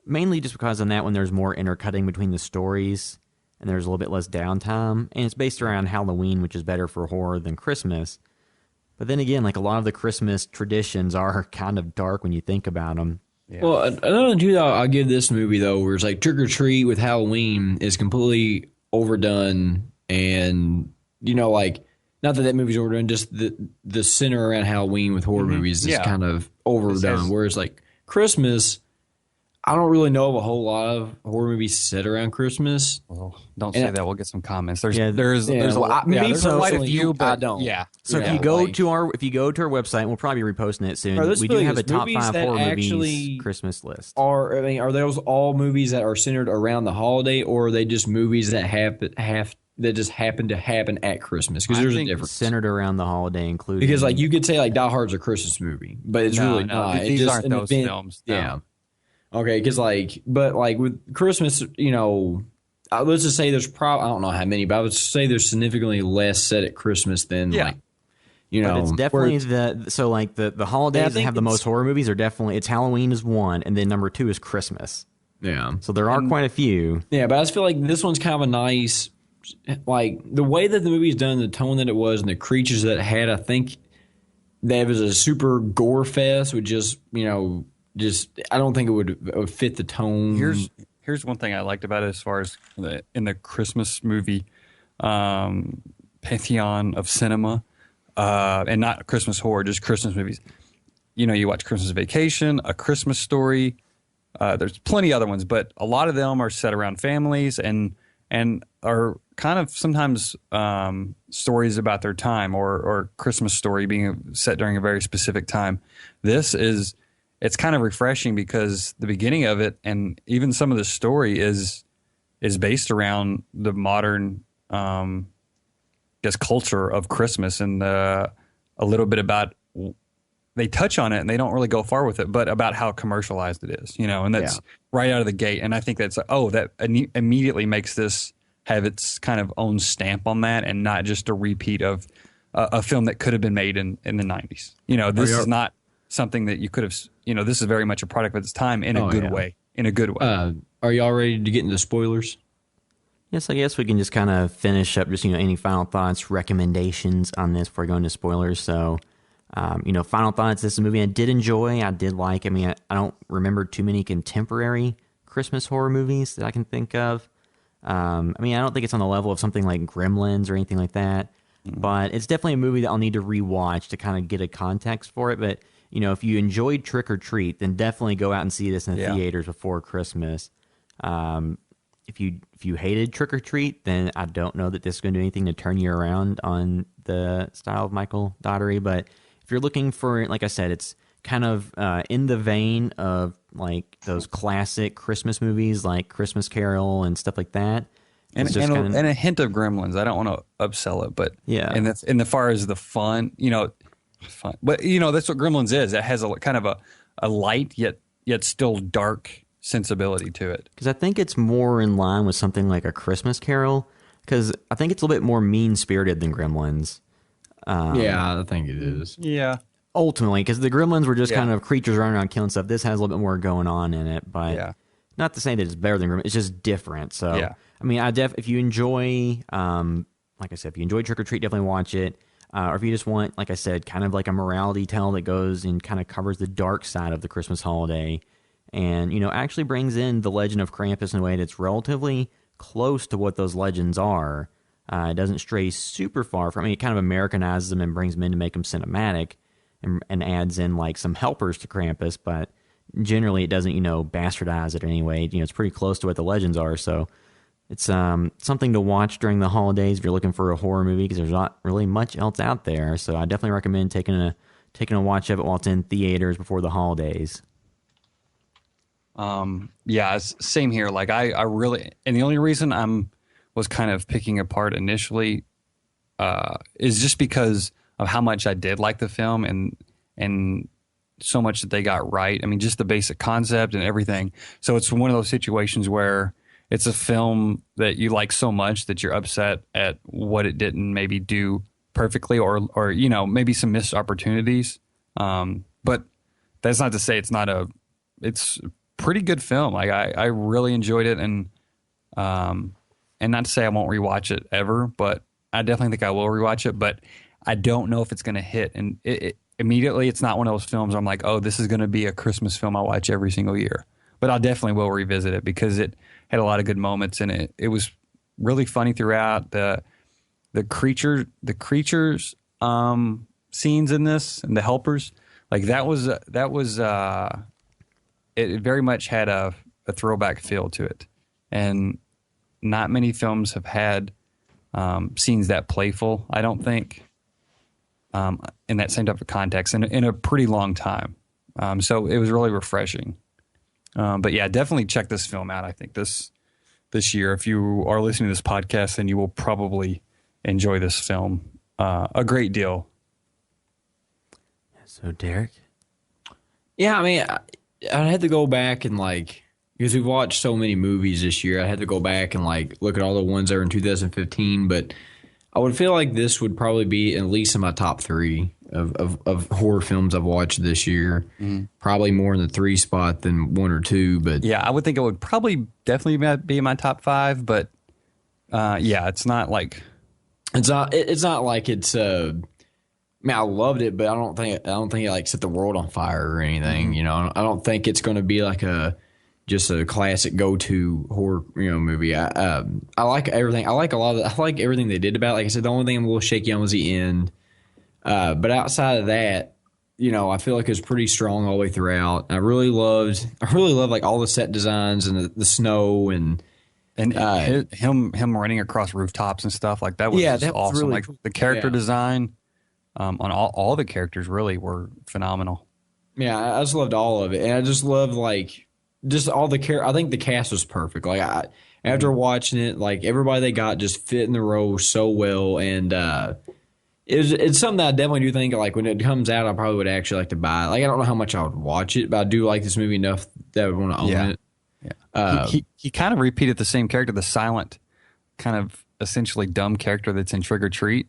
mainly just because on that one there's more intercutting between the stories and there's a little bit less downtime, and it's based around Halloween, which is better for horror than Christmas. But then again, like a lot of the Christmas traditions are kind of dark when you think about them. Yeah. Well, another thing too that I'll give this movie though, where it's like Trick or Treat with Halloween is completely overdone, and not that movie's overdone, just the center around Halloween with horror movies is kind of overdone. Whereas like Christmas, I don't really know of a whole lot of horror movies set around Christmas. Well, don't say that. We'll get some comments. There's quite a few, but I don't. Yeah. So if you go to our website, we'll probably be reposting it soon. We do have a top 5 horror movies Christmas list. Are those all movies that are centered around the holiday, or are they just movies that that just happen to happen at Christmas because there's a difference. Centered around the holiday, including Because like you could say like Die Hard's a Christmas movie, but it's really not. These It's just aren't an those event. films. No. Yeah. Okay, because but with Christmas, let's just say there's probably I don't know how many, but I would say there's significantly less set at Christmas than But it's definitely the holidays that have the most horror movies are definitely it's Halloween is one, and then number 2 is Christmas. Yeah. So there are quite a few. Yeah, but I just feel like this one's kind of a nice, like the way that the movie's done, the tone that it was, and the creatures that it had. I think that it was a super gore fest. Would just I don't think it would fit the tone. Here's one thing I liked about it as far as in the Christmas movie pantheon of cinema, and not Christmas horror, just Christmas movies. You watch Christmas Vacation, A Christmas Story. There's plenty other ones, but a lot of them are set around families and are kind of sometimes stories about their time or Christmas Story being set during a very specific time. It's kind of refreshing because the beginning of it and even some of the story is based around the modern culture of Christmas and a little bit about they touch on it and they don't really go far with it, but about how commercialized it is, and that's right out of the gate. And I think that's that immediately makes this have its kind of own stamp on that and not just a repeat of a film that could have been made in the 90s. This is not something that you could have, this is very much a product of its time in a good way. In a good way. Are y'all ready to get into spoilers? Yes, I guess we can just kind of finish up just, any final thoughts, recommendations on this before going to spoilers. So, final thoughts, this is a movie I did enjoy. I did like. I don't remember too many contemporary Christmas horror movies that I can think of. I don't think it's on the level of something like Gremlins or anything like that. But it's definitely a movie that I'll need to rewatch to kind of get a context for it. But, if you enjoyed Trick or Treat, then definitely go out and see this in the theaters before Christmas. If you hated Trick or Treat, then I don't know that this is going to do anything to turn you around on the style of Michael Daugherty. But if you're looking for, like I said, it's kind of in the vein of like those classic Christmas movies like Christmas Carol and stuff like that. And a hint of Gremlins. I don't want to upsell it, but and that's in the far as the fun, fun. But that's what Gremlins is. It has a kind of a light yet still dark sensibility to it. Because I think it's more in line with something like A Christmas Carol. Because I think it's a little bit more mean spirited than Gremlins. I think it is. Yeah. Ultimately, because the Gremlins were just kind of creatures running around killing stuff. This has a little bit more going on in it, but not to say that it's better than Gremlins. It's just different. So, if you enjoy, like I said, if you enjoy Trick or Treat, definitely watch it. Or if you just want, like I said, kind of like a morality tale that goes and kind of covers the dark side of the Christmas holiday, and actually brings in the legend of Krampus in a way that's relatively close to what those legends are. It doesn't stray super far from. It kind of Americanizes them and brings them in to make them cinematic, and adds in like some helpers to Krampus, but generally it doesn't bastardize it in any way. It's pretty close to what the legends are. So it's something to watch during the holidays if you're looking for a horror movie, because there's not really much else out there. So I definitely recommend taking a watch of it while it's in theaters before the holidays. Same here. Like I really, and the only reason was kind of picking apart initially is just because of how much I did like the film and so much that they got right. Just the basic concept and everything. So it's one of those situations where it's a film that you like so much that you're upset at what it didn't maybe do perfectly or maybe some missed opportunities. But that's not to say it's a pretty good film. Like I really enjoyed it, and not to say I won't rewatch it ever, but I definitely think I will rewatch it. But I don't know if it's going to hit, and immediately it's not one of those films where I'm like, oh, this is going to be a Christmas film I watch every single year. But I definitely will revisit it because it had a lot of good moments in it. It was really funny throughout. The creatures scenes in this and the helpers, like that was it very much had a throwback feel to it, and not many films have had scenes that playful, I don't think, in that same type of context in a pretty long time. So it was really refreshing. But yeah, definitely check this film out. I think this this year. If you are listening to this podcast, then you will probably enjoy this film a great deal. So, Derek? Yeah, I mean, I'd have to go back and like, because we've watched so many movies this year, I had to go back and like look at all the ones that were in 2015. But I would feel like this would probably be at least in my top 3 of horror films I've watched this year. Probably more in the 3 spot than 1 or 2. But Yeah, I would think it would probably definitely be in my top 5. But yeah, it's not like it's not like it's. I mean, I loved it, but I don't think it like set the world on fire or anything. You know, I don't think it's going to be like just a classic go-to horror, movie. I like everything. I like everything they did about it. Like I said, the only thing I'm a little shaky on was the end. But outside of that, I feel like it was pretty strong all the way throughout. I really loved like all the set designs and the snow and him running across rooftops and stuff like that was that just was awesome. really Like cool. the character Yeah. design on all the characters really were phenomenal. Yeah, I just loved all of it, and I just loved like just all the I think the cast was perfect. Like after watching it, like everybody they got just fit in the role so well, and it's something that I definitely do think like when it comes out, I probably would actually like to buy it. Like I don't know how much I would watch it, but I do like this movie enough that I would want to own it. Yeah. He kind of repeated the same character, the silent, kind of essentially dumb character that's in Trick or Treat.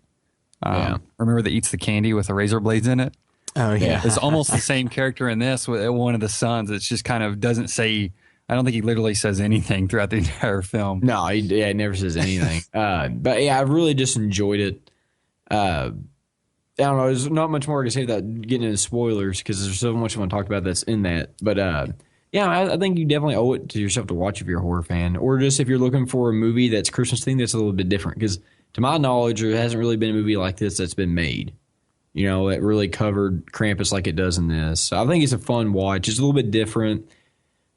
Remember that eats the candy with the razor blades in it? Oh, yeah. It's almost the same character in this with one of the sons. It's just kind of doesn't say, I don't think he literally says anything throughout the entire film. No, he never says anything. But yeah, I really just enjoyed it. I don't know. There's not much more to say without getting into spoilers because there's so much I want to talk about that's in that. But yeah, I think you definitely owe it to yourself to watch if you're a horror fan, or just if you're looking for a movie that's Christmas themed that's a little bit different. Because to my knowledge, there hasn't really been a movie like this that's been made. That really covered Krampus like it does in this. So I think it's a fun watch. It's a little bit different.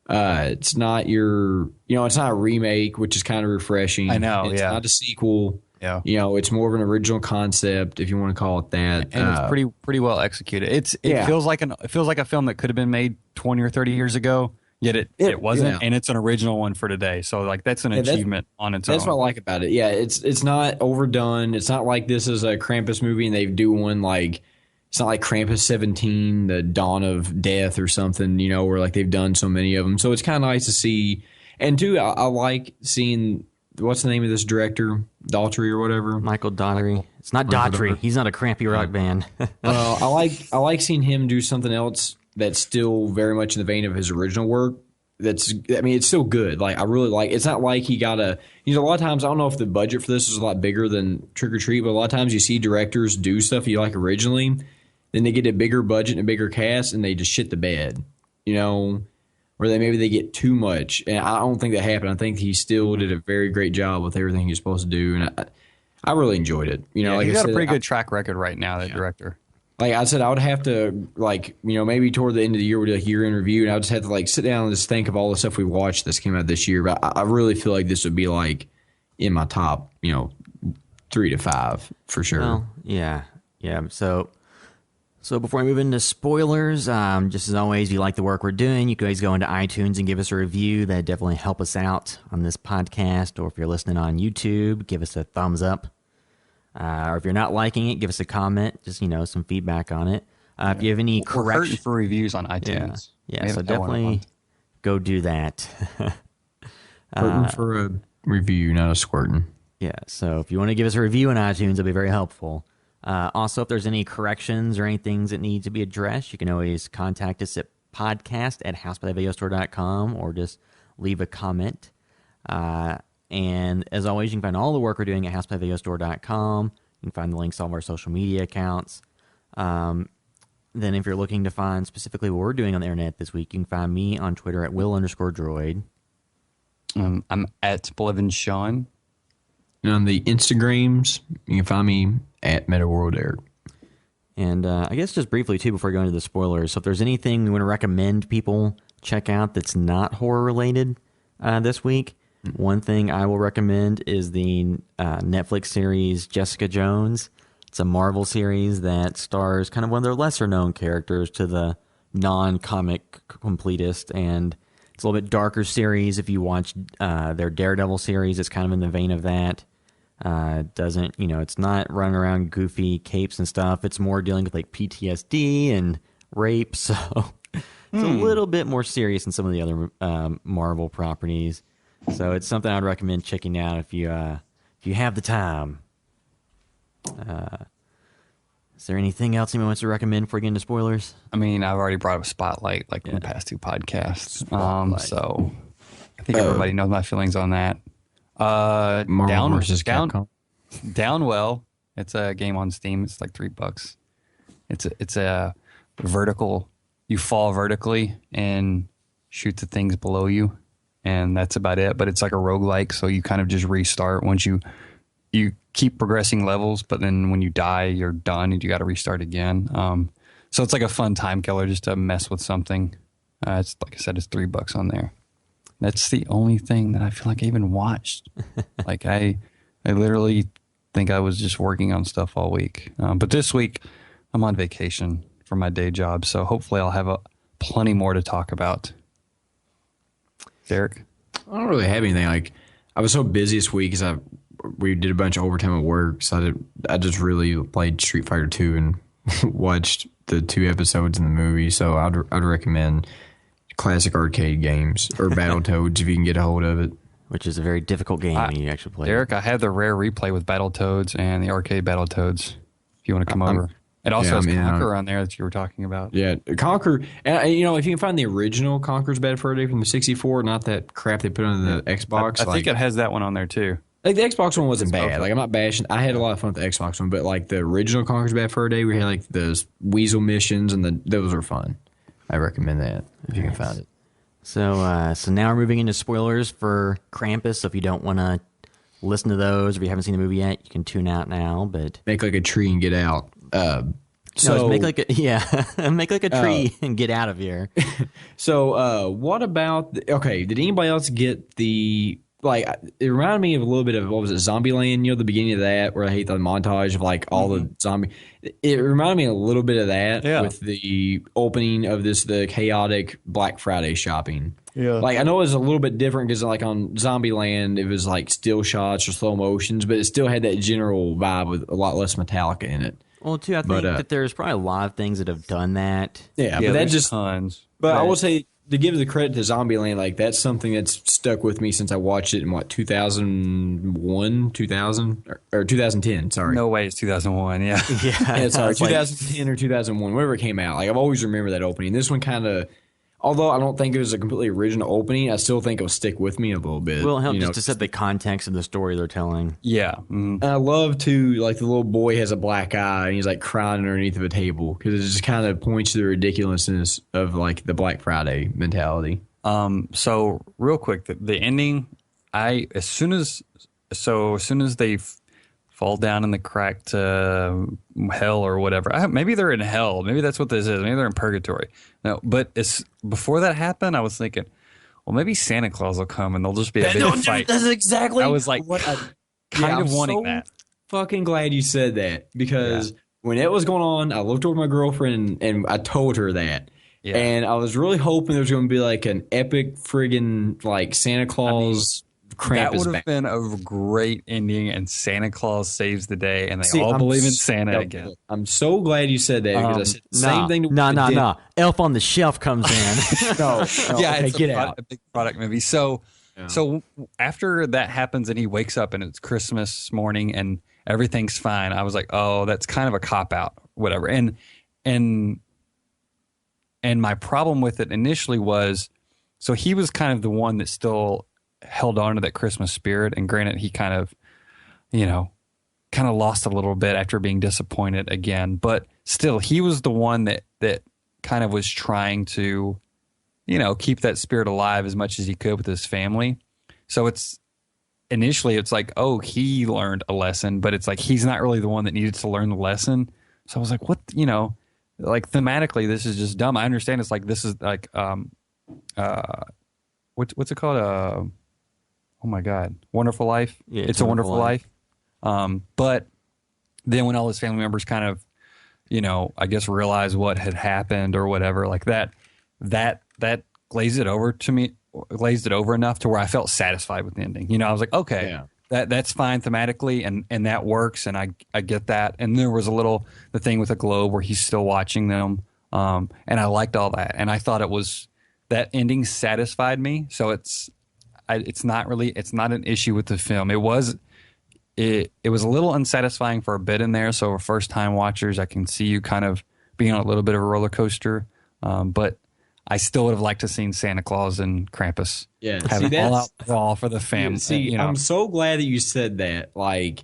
It's not it's not a remake, which is kind of refreshing. I know, It's yeah. not a sequel. Yeah. It's more of an original concept, if you want to call it that. And it's pretty well executed. It feels like a film that could have been made 20 or 30 years ago, yet it wasn't, yeah. and it's an original one for today. So like that's an achievement on its own. That's what I like about it. Yeah, it's not overdone. It's not like this is a Krampus movie and they do one like it's not like Krampus 17, the Dawn of Death or something, where like they've done so many of them. So it's kind of nice to see. And two, I like seeing what's the name of this director, Daughtry or whatever. Michael Daughtry. It's not Daughtry. He's not a crampy rock band. Well, I like seeing him do something else that's still very much in the vein of his original work. It's still good. Like I really like. It's not like he got a. A lot of times I don't know if the budget for this is a lot bigger than Trick or Treat, but a lot of times you see directors do stuff you like originally, then they get a bigger budget and a bigger cast, and they just shit the bed. Or they get too much, and I don't think that happened. I think he still did a very great job with everything he was supposed to do, and I really enjoyed it. Like he's I got said, a pretty good track record right now, that director. Like I said, I would have to maybe toward the end of the year we'll do a year in review, and I would just have to sit down and just think of all the stuff we watched that's came out this year. But I really feel like this would be in my top 3 to 5 for sure. Well, yeah. So before we move into spoilers, just as always, if you like the work we're doing, you can always go into iTunes and give us a review. That definitely help us out on this podcast. Or if you're listening on YouTube, give us a thumbs up. Or if you're not liking it, give us a comment. Just some feedback on it. If you have any We're hurting corrections, for reviews on iTunes. yeah. We So haven't had one in a definitely month. go do that. Squirting for a review, not a squirting. Yeah, so if you want to give us a review on iTunes, it'll be very helpful. Also, if there's any corrections or any things that need to be addressed, you can always contact us at podcast@housebythevideostore.com or just leave a comment. And as always, you can find all the work we're doing at housebythevideostore.com. You can find the links to all of our social media accounts. Then if you're looking to find specifically what we're doing on the internet this week, you can find me on Twitter at Will_droid. I'm at BlevinSean. And on the Instagrams, you can find me at MetaWorldEric. And I guess just briefly, too, before we go into the spoilers, so if there's anything you want to recommend people check out that's not horror-related this week, one thing I will recommend is the Netflix series Jessica Jones. It's a Marvel series that stars kind of one of their lesser-known characters to the non-comic completist, and It's a little bit darker series. If you watch their Daredevil series, it's kind of in the vein of that. Doesn't, it's not running around goofy capes and stuff. It's more dealing with like PTSD and rape. So it's a little bit more serious than some of the other Marvel properties. So it's something I'd recommend checking out if you have the time. Is there anything else anyone wants to recommend before we get into spoilers? I mean, I've already brought up Spotlight in the past 2 podcasts. So I think everybody knows my feelings on that. Marvel versus Capcom. Downwell. It's a game on Steam. It's like $3. It's a vertical. You fall vertically and shoot the things below you, and that's about it. But it's like a roguelike, so you kind of just restart once you keep progressing levels, but then when you die, you're done and you got to restart again. So it's like a fun time killer just to mess with something. It's like I said, it's $3 on there. That's the only thing that I feel like I even watched. Like I literally think I was just working on stuff all week. But this week I'm on vacation for my day job, so hopefully I'll have plenty more to talk about. Derek? I don't really have anything. Like, I was so busy this week because we did a bunch of overtime at work, so I just really played Street Fighter 2 and watched the 2 episodes in the movie. So I'd recommend classic arcade games or Battletoads if you can get a hold of it. Which is a very difficult game when you actually play Derek, I have the rare replay with Battletoads and the arcade Battletoads if you want to come over. It also has Conquer on there that you were talking about. Yeah, Conquer. And, if you can find the original Conquer's Bad Fur Day from the 64, not that crap they put on the Xbox. I think it has that one on there too. Like the Xbox one wasn't bad. Like I'm not bashing. I had a lot of fun with the Xbox one, but like the original Conquer's Bad Fur Day, we had like those weasel missions, and those are fun. I recommend that if you can find it. So now we're moving into spoilers for Krampus. So if you don't want to listen to those, or if you haven't seen the movie yet, you can tune out now. But make like a tree and get out. Make like a tree and get out of here. So what about? Did anybody else get the? Like, it reminded me of a little bit of, what was it, Zombieland, the beginning of that, where I hate the montage of, like, all the zombie. It reminded me a little bit of that with the opening of the chaotic Black Friday shopping. Yeah. Like, I know it was a little bit different because, like, on Zombieland, it was, like, still shots or slow motions, but it still had that general vibe with a lot less Metallica in it. Well, too, I think that there's probably a lot of things that have done that. Yeah, but that just tons. But I will say, to give the credit to Zombieland, like that's something that's stuck with me since I watched it in 2001, 2000 or 2010. Sorry, no way, it's 2001. Yeah, sorry, 2010 or 2001, whenever it came out. Like I've always remembered that opening. This one kind of, although I don't think it was a completely original opening, I still think it'll stick with me a little bit. Well, help just to set the context of the story they're telling. Yeah, and I love to like the little boy has a black eye and he's like crying underneath of a table because it just kind of points to the ridiculousness of like the Black Friday mentality. So real quick, the ending, as soon as they fall down in the crack to hell or whatever. Maybe they're in hell. Maybe that's what this is. Maybe they're in purgatory. No, but before that happened, I was thinking, well, maybe Santa Claus will come and they'll just be a big fight. That's exactly. I was like, kind of wanting that. Fucking glad you said that because when it was going on, I looked over my girlfriend and I told her that. Yeah. And I was really hoping there was going to be like an epic friggin' like Santa Claus. Krampus that would have been a great ending, and Santa Claus saves the day, and they all believe in Santa again. I'm so glad you said that because I said the same thing. No. Elf on the Shelf comes in. no. Yeah, okay, it's a big product movie. So after that happens, and he wakes up, and it's Christmas morning, and everything's fine. I was like, oh, that's kind of a cop out, whatever. And my problem with it initially was, so he was kind of the one that still held on to that Christmas spirit, and granted he kind of lost a little bit after being disappointed again, but still he was the one that kind of was trying to keep that spirit alive as much as he could with his family. So it's like, oh, he learned a lesson, but it's like he's not really the one that needed to learn the lesson. So I was like, what, like thematically this is just dumb. I understand it's like this is like what's it called, oh my God, Wonderful Life. Yeah, it's a Wonderful Life. But then when all his family members kind of, I guess realize what had happened or whatever, like that glazed it over to me glazed it over enough to where I felt satisfied with the ending. You know, I was like, okay, that's fine thematically, and that works, and I get that. And there was the thing with the globe where he's still watching them, and I liked all that, and I thought that ending satisfied me. So it's not an issue with the film. It was a little unsatisfying for a bit in there. So for first time watchers, I can see you kind of being on a little bit of a roller coaster, but I still would have liked to have seen Santa Claus and Krampus have an all-out brawl for the family. See, I'm so glad that you said that, like,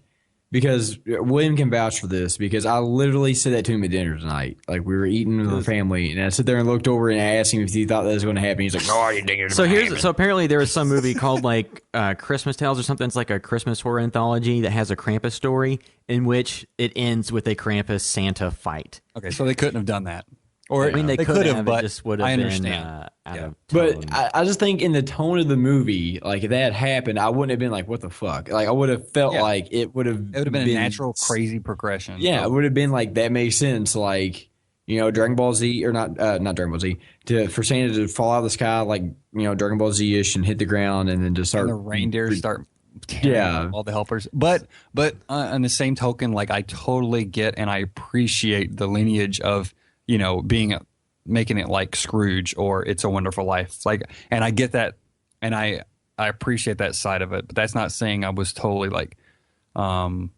because William can vouch for this, because I literally said that to him at dinner tonight. Like, we were eating with our family, and I sat there and looked over and asked him if he thought that was going to happen. He's like, no, I didn't think it was going to happen. So apparently there was some movie called, like, Christmas Tales or something. It's like a Christmas horror anthology that has a Krampus story in which it ends with a Krampus-Santa fight. Okay, so they couldn't have done that. Or I mean, they could have, but it just would have I been understand. out of tone. But I just think in the tone of the movie, like, if that had happened, I wouldn't have been like, what the fuck? Like, I would have felt like it would have been a natural, crazy progression. Yeah, it would have been like, that makes sense. Like, you know, Dragon Ball Z, or not Dragon Ball Z, for Santa to fall out of the sky, like, you know, Dragon Ball Z-ish and hit the ground and then just start. And the reindeer start tearing all the helpers. But on the same token, like, I totally get and I appreciate the lineage of, you know, making it like Scrooge or It's a Wonderful Life. Like, and I get that, and I appreciate that side of it, but that's not saying I was totally like, you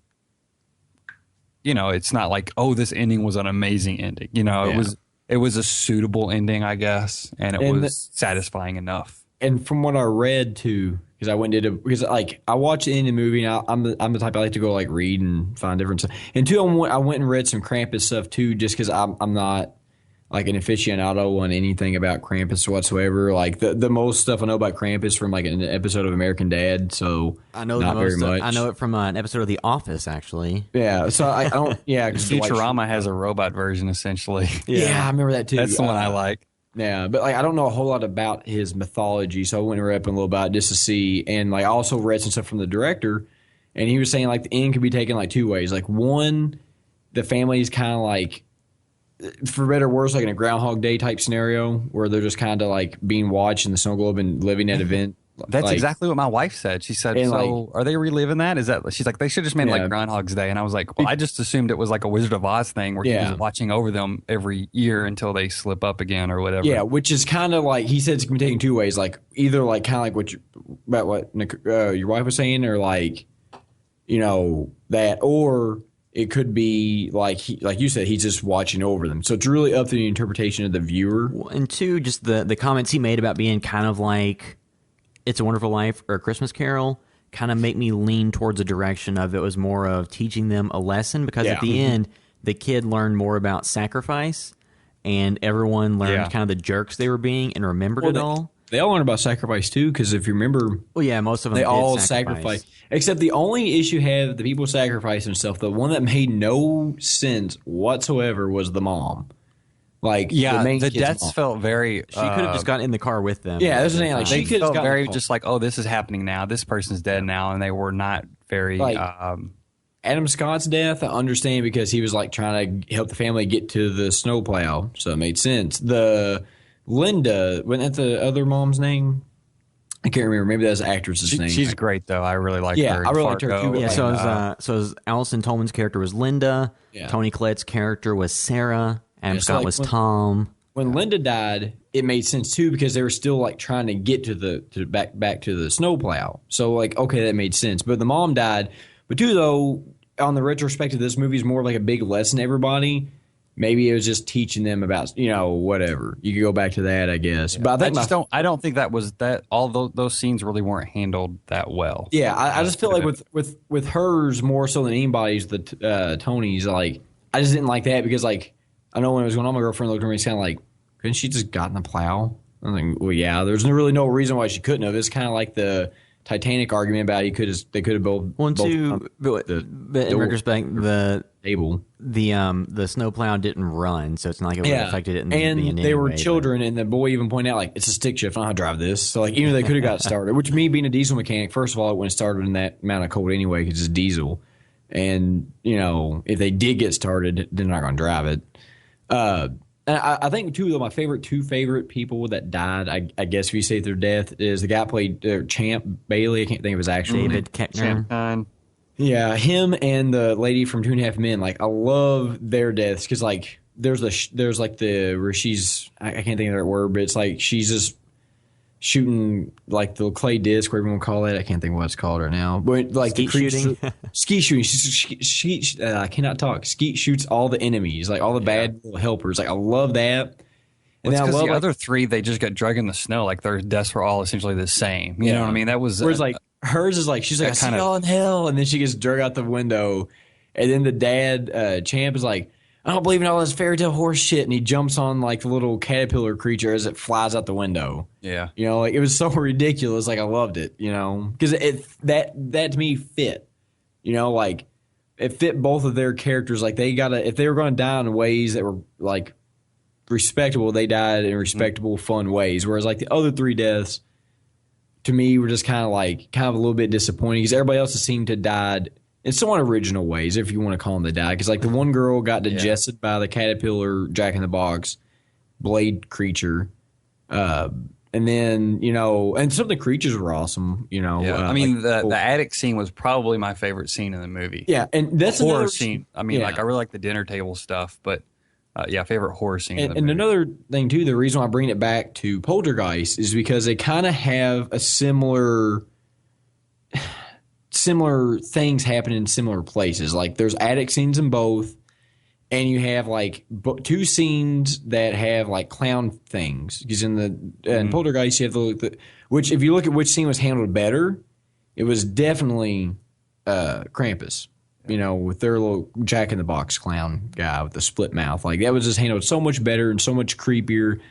know, it's not like, oh, this ending was an amazing ending. You know, it was a suitable ending, I guess, and it was satisfying enough. And from what I read too, because I went and did because like I watched the end of the movie, and I'm the type I like to go like read and find different stuff. And two, I went and read some Krampus stuff too, just because I'm not like an aficionado on anything about Krampus whatsoever. Like the most stuff I know about Krampus from like an episode of American Dad, so I know not very much. I know it from an episode of The Office, actually. Yeah, so I don't. Yeah, because Futurama has a robot version essentially. Yeah, I remember that too. That's the one I like. Yeah, but like I don't know a whole lot about his mythology, so I went and read up a little about it just to see. And like I also read some stuff from the director, and he was saying like the end could be taken like two ways. Like one, the family is kind of like, for better or worse, like in a Groundhog Day type scenario where they're just kind of like being watched in the snow globe and living that event. That's like, exactly what my wife said. She said, and so are they reliving that? Is that, she's like, they should just made like Groundhog's Day. And I was like, well, I just assumed it was like a Wizard of Oz thing where he was watching over them every year until they slip up again or whatever. Yeah, which is kind of like, he said it's going to be taken two ways. Like either like kind of like what your wife was saying, or like, you know, that, or it could be like like you said, he's just watching over them. So it's really up to the interpretation of the viewer. And two, just the comments he made about being kind of like It's a Wonderful Life or A Christmas Carol kind of make me lean towards a direction of it was more of teaching them a lesson, because at the end, the kid learned more about sacrifice, and everyone learned kind of the jerks they were being and remembered it all. They all learned about sacrifice too, because if you remember, well, yeah, most of them they did all sacrifice. Except the only issue had the people sacrificing stuff. The one that made no sense whatsoever was the mom. Like the deaths mom felt very. She could have just gotten in the car with them. Yeah, that's the thing. Like they she could have felt very just like, oh, this is happening now. This person's dead now, and they were not very. Like, Adam Scott's death, I understand, because he was like trying to help the family get to the snowplow, so it made sense. The Linda, wasn't that the other mom's name? I can't remember. Maybe that's the actress's name. She's great though. I really like her. Yeah, I really liked her too. Yeah, so Allison Tolman's character was Linda. Yeah. Tony Collette's character was Sarah. Adam Scott was Tom. When Linda died, it made sense too, because they were still like trying to get to back to the snowplow. So like, okay, that made sense. But the mom died. But two, though, on the retrospective, this movie is more like a big lesson to everybody. Maybe it was just teaching them about, you know, whatever. You could go back to that, I guess. Yeah. But I don't think that was that. All those scenes really weren't handled that well. Yeah, I just feel like with hers more so than anybody's, Tony's, like, I just didn't like that, because like I know when it was going on, my girlfriend looked at me and was kind of like, couldn't she just gotten the plow? I was like, well, yeah. There's really no reason why she couldn't have. It's kind of like the Titanic argument about they could have both. One, two, but in retrospect, the snowplow didn't run, so it's not like it would have affected it. And they were children, and the boy even pointed out like, it's a stick shift. I don't know how to drive this. So like, even though they could have got it started, which me being a diesel mechanic, first of all, it wouldn't have started in that amount of cold anyway, because it's diesel. And you know, if they did get started, they're not going to drive it. And I think too, though, my two favorite people that died, I guess if you say their death, is the guy played Champ Bailey. I can't think of his actual name. David Keckner. Champagne. Yeah, him and the lady from 2.5 Men. Like, I love their deaths because like there's like the where she's I can't think of that word, but it's like she's just shooting like the clay disc, whatever you want to call it. I can't think of what it's called right now. But like Skeet shooting. Skeet shooting. I cannot talk. Skeet shoots all the enemies, like all the bad little helpers. Like I love that. And then I love the other three, they just got dragged in the snow. Like their deaths were all essentially the same. You know what I mean? That was whereas like hers is like she's like I see y'all in hell, and then she gets dragged out the window, and then the dad Champ is like, I don't believe in all this fairy tale horse shit, and he jumps on like the little caterpillar creature as it flies out the window. Yeah, you know, like it was so ridiculous. Like I loved it, you know, because that to me fit, you know, like it fit both of their characters. Like if they were going to die in ways that were like respectable, they died in respectable, fun ways. Whereas like the other three deaths, to me, were just kind of a little bit disappointing because everybody else seemed to have died in somewhat original ways, if you want to call them they died. Because like the one girl got digested by the caterpillar Jack in the Box blade creature, and then and some of the creatures were awesome. I mean the attic scene was probably my favorite scene in the movie. Yeah, and that's horror another scene. I mean, like I really like the dinner table stuff, but favorite horror scene. And another thing too, the reason why I bring it back to Poltergeist is because they kind of have a similar things happen in similar places. Like there's attic scenes in both, and you have like two scenes that have like clown things. Because in Poltergeist, you have which if you look at which scene was handled better, it was definitely Krampus. With their little Jack in the Box clown guy with the split mouth. Like that was just handled so much better and so much creepier.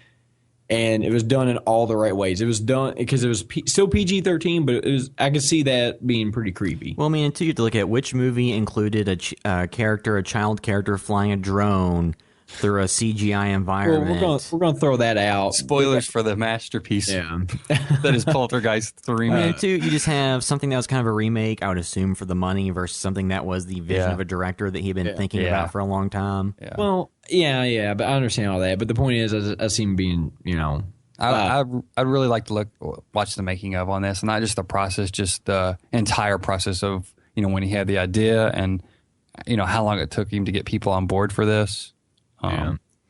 And it was done in all the right ways. It was done because it was still PG-13, but I could see that being pretty creepy. Well, I mean, until you have to look at which movie included a child character flying a drone through a CGI environment. Well, we're gonna throw that out. Spoilers for the masterpiece. Yeah. That is Poltergeist 3. And two, you just have something that was kind of a remake, I would assume, for the money versus something that was the vision of a director that he'd been thinking about for a long time. Yeah. Well, yeah, but I understand all that. But the point is, I seem being, I'd really like to watch the making of on this, and not just the process, just the entire process of when he had the idea and how long it took him to get people on board for this.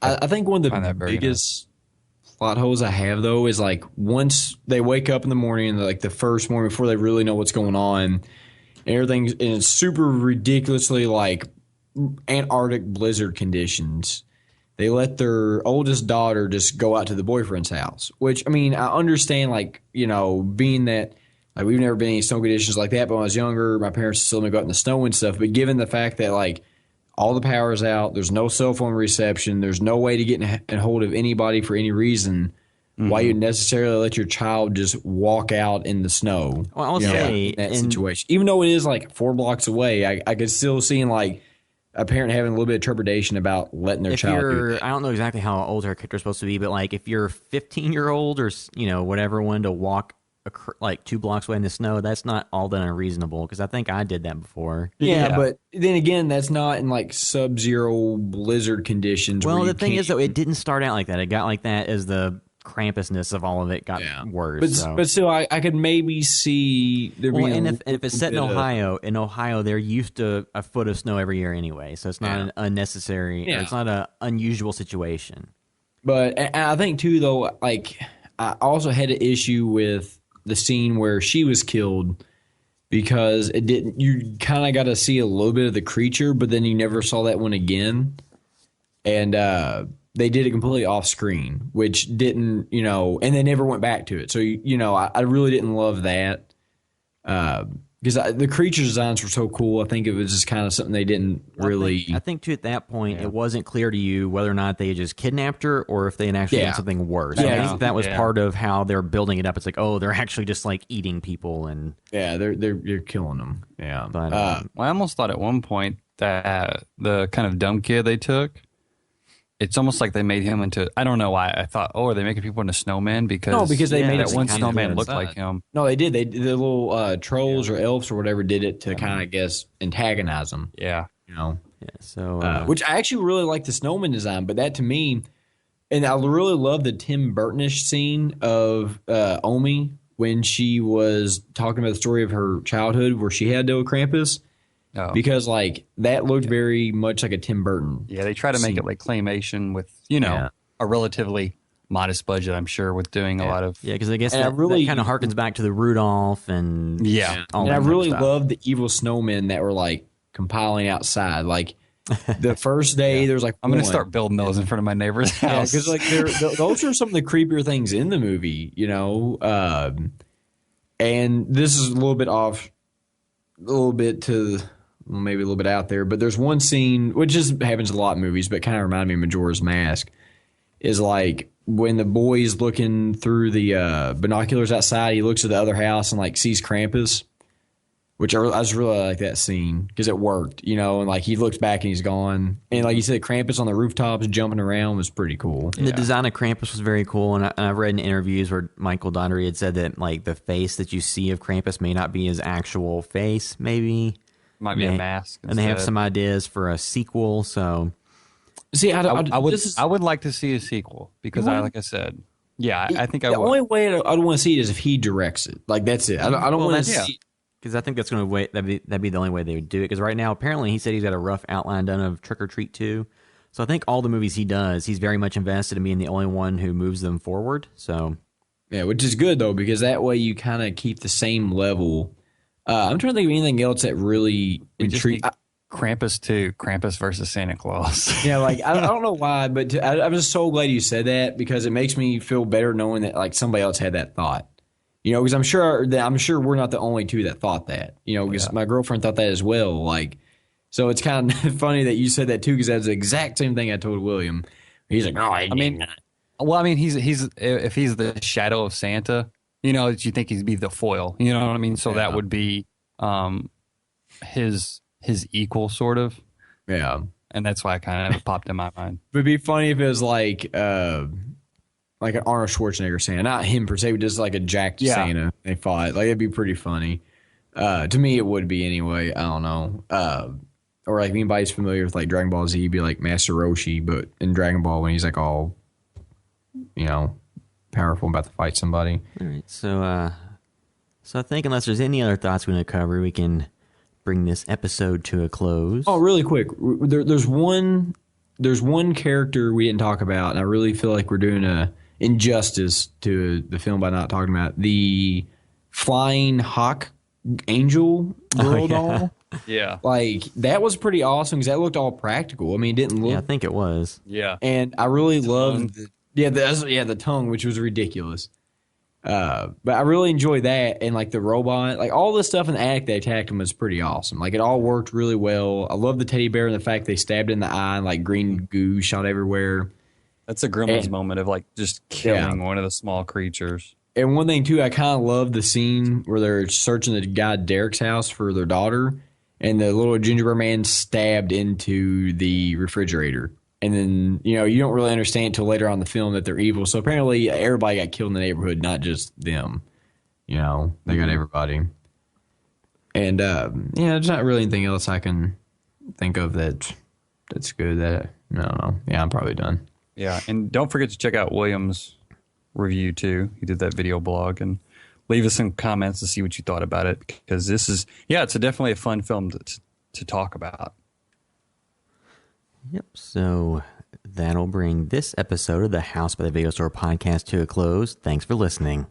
I think one of the biggest plot holes I have though is like once they wake up in the morning, like the first morning before they really know what's going on, and everything's in super ridiculously like Antarctic blizzard conditions. They let their oldest daughter just go out to the boyfriend's house, which I mean I understand being that like we've never been in any snow conditions like that. But when I was younger, my parents still let me go out in the snow and stuff. But given the fact that like all the power's out, there's no cell phone reception, there's no way to get in hold of anybody for any reason, why you'd necessarily let your child just walk out in the snow. Well, I'll say in that situation. Even though it is like 4 blocks away, I could still see like a parent having a little bit of trepidation about letting their child do that. I don't know exactly how old her character's supposed to be, but like if you're 15-year-old or whatever one to walk like 2 blocks away in the snow, that's not all that unreasonable because I think I did that before. Yeah, but then again, that's not in like sub-zero blizzard conditions. Well, the thing is, though, it didn't start out like that. It got like that as the Krampusness of all of it got worse. But still, I could maybe see there being. And if it's set in Ohio, they're used to a foot of snow every year anyway, so it's not an unnecessary. Or it's not an unusual situation. But and I think too, though, like I also had an issue with the scene where she was killed because it didn't. You kind of got to see a little bit of the creature, but then you never saw that one again, and they did it completely off screen, which didn't, and they never went back to it. So I really didn't love that because the creature designs were so cool. I think it was just kind of something they didn't really. I think too at that point it wasn't clear to you whether or not they had just kidnapped her or if they had actually done something worse. I think that was part of how they're building it up. It's like, oh, they're actually just like eating people and they're killing them. Yeah, but I almost thought at one point that the kind of dumb kid they took. It's almost like they made him into. I don't know why. I thought, are they making people into snowmen? Because they made that one snowman looked like him. No, they did. The little trolls or elves or whatever did it to kind of, I guess, antagonize them. Yeah, So, which I actually really like the snowman design, but that to me, And I really love the Tim Burtonish scene of Omi when she was talking about the story of her childhood where she had to do a Krampus. Oh. Because like that looked very much like a Tim Burton. Yeah, they try to make it like claymation with, a relatively modest budget, I'm sure, with doing a lot of... Yeah, because I guess And that kind of harkens back to the Rudolph and... all And that I type of really stuff. loved the evil snowmen that were like compiling outside. Like the first day, there's like I'm going to one. start building those in front of my neighbor's house. because like those are some of the creepier things in the movie, and this is a little bit off, a little bit to maybe a little bit out there, but there's one scene which just happens a lot in movies, but kind of reminded me of Majora's Mask. Is like when the boy's looking through the binoculars outside, he looks at the other house and like sees Krampus. Which I just really like that scene because it worked, and like he looks back and he's gone. And like you said, Krampus on the rooftops jumping around was pretty cool. And the design of Krampus was very cool, and I've read in interviews where Michael Donnery had said that like the face that you see of Krampus may not be his actual face, maybe. Might be a mask. And they have some ideas for a sequel, so... See, I would like to see a sequel because, like I said, I think I would. The only way I'd want to see it is if he directs it. Like, that's it. I don't want to see... Because I think that's going to that'd be the only way they would do it. Because right now, apparently, he said he's got a rough outline done of Trick or Treat 2. So I think all the movies he does, he's very much invested in being the only one who moves them forward. So yeah, which is good though because that way you kind of keep the same level. I'm trying to think of anything else that really intrigued. Krampus 2, Krampus versus Santa Claus. Yeah, like I don't know why, but I'm just so glad you said that because it makes me feel better knowing that like somebody else had that thought. Because I'm sure we're not the only two that thought that. Because my girlfriend thought that as well. Like, so it's kind of funny that you said that too, because that's the exact same thing I told William. He's like, "No, I mean, he's if he's the shadow of Santa, that you think he'd be the foil. You know what I mean? So that would be his equal, sort of. Yeah, and that's why it kind of popped in my mind. But it'd be funny if it was like an Arnold Schwarzenegger Santa, not him per se, but just like a jacked Santa. They fought. Like it'd be pretty funny. To me, it would be anyway. I don't know. Or like anybody's familiar with like Dragon Ball Z, he'd be like Master Roshi, but in Dragon Ball when he's like all, powerful about to fight somebody. All right. So I think unless there's any other thoughts we want to cover, we can bring this episode to a close. Oh, really quick. There's one character we didn't talk about, and I really feel like we're doing a injustice to the film by not talking about the flying hawk angel girl doll. Yeah, like that was pretty awesome because that looked all practical. I mean, it didn't look. Yeah, I think it was. Yeah, and I really loved the tongue, which was ridiculous. But I really enjoyed that, and like the robot, like all this stuff in the attic they attacked him was pretty awesome. Like it all worked really well. I love the teddy bear and the fact they stabbed in the eye and like green goo shot everywhere. That's a Gremlins moment of like just killing one of the small creatures. And one thing too, I kind of love the scene where they're searching the guy Derek's house for their daughter, and the little gingerbread man stabbed into the refrigerator. And then, you don't really understand until later on in the film that they're evil. So apparently everybody got killed in the neighborhood, not just them. They got everybody. And, there's not really anything else I can think of that's good. I don't know. Yeah, I'm probably done. Yeah, and don't forget to check out William's review, too. He did that video blog. And leave us some comments to see what you thought about it. Because this is, it's definitely a fun film to talk about. Yep, so that'll bring this episode of the House by the Video Store podcast to a close. Thanks for listening.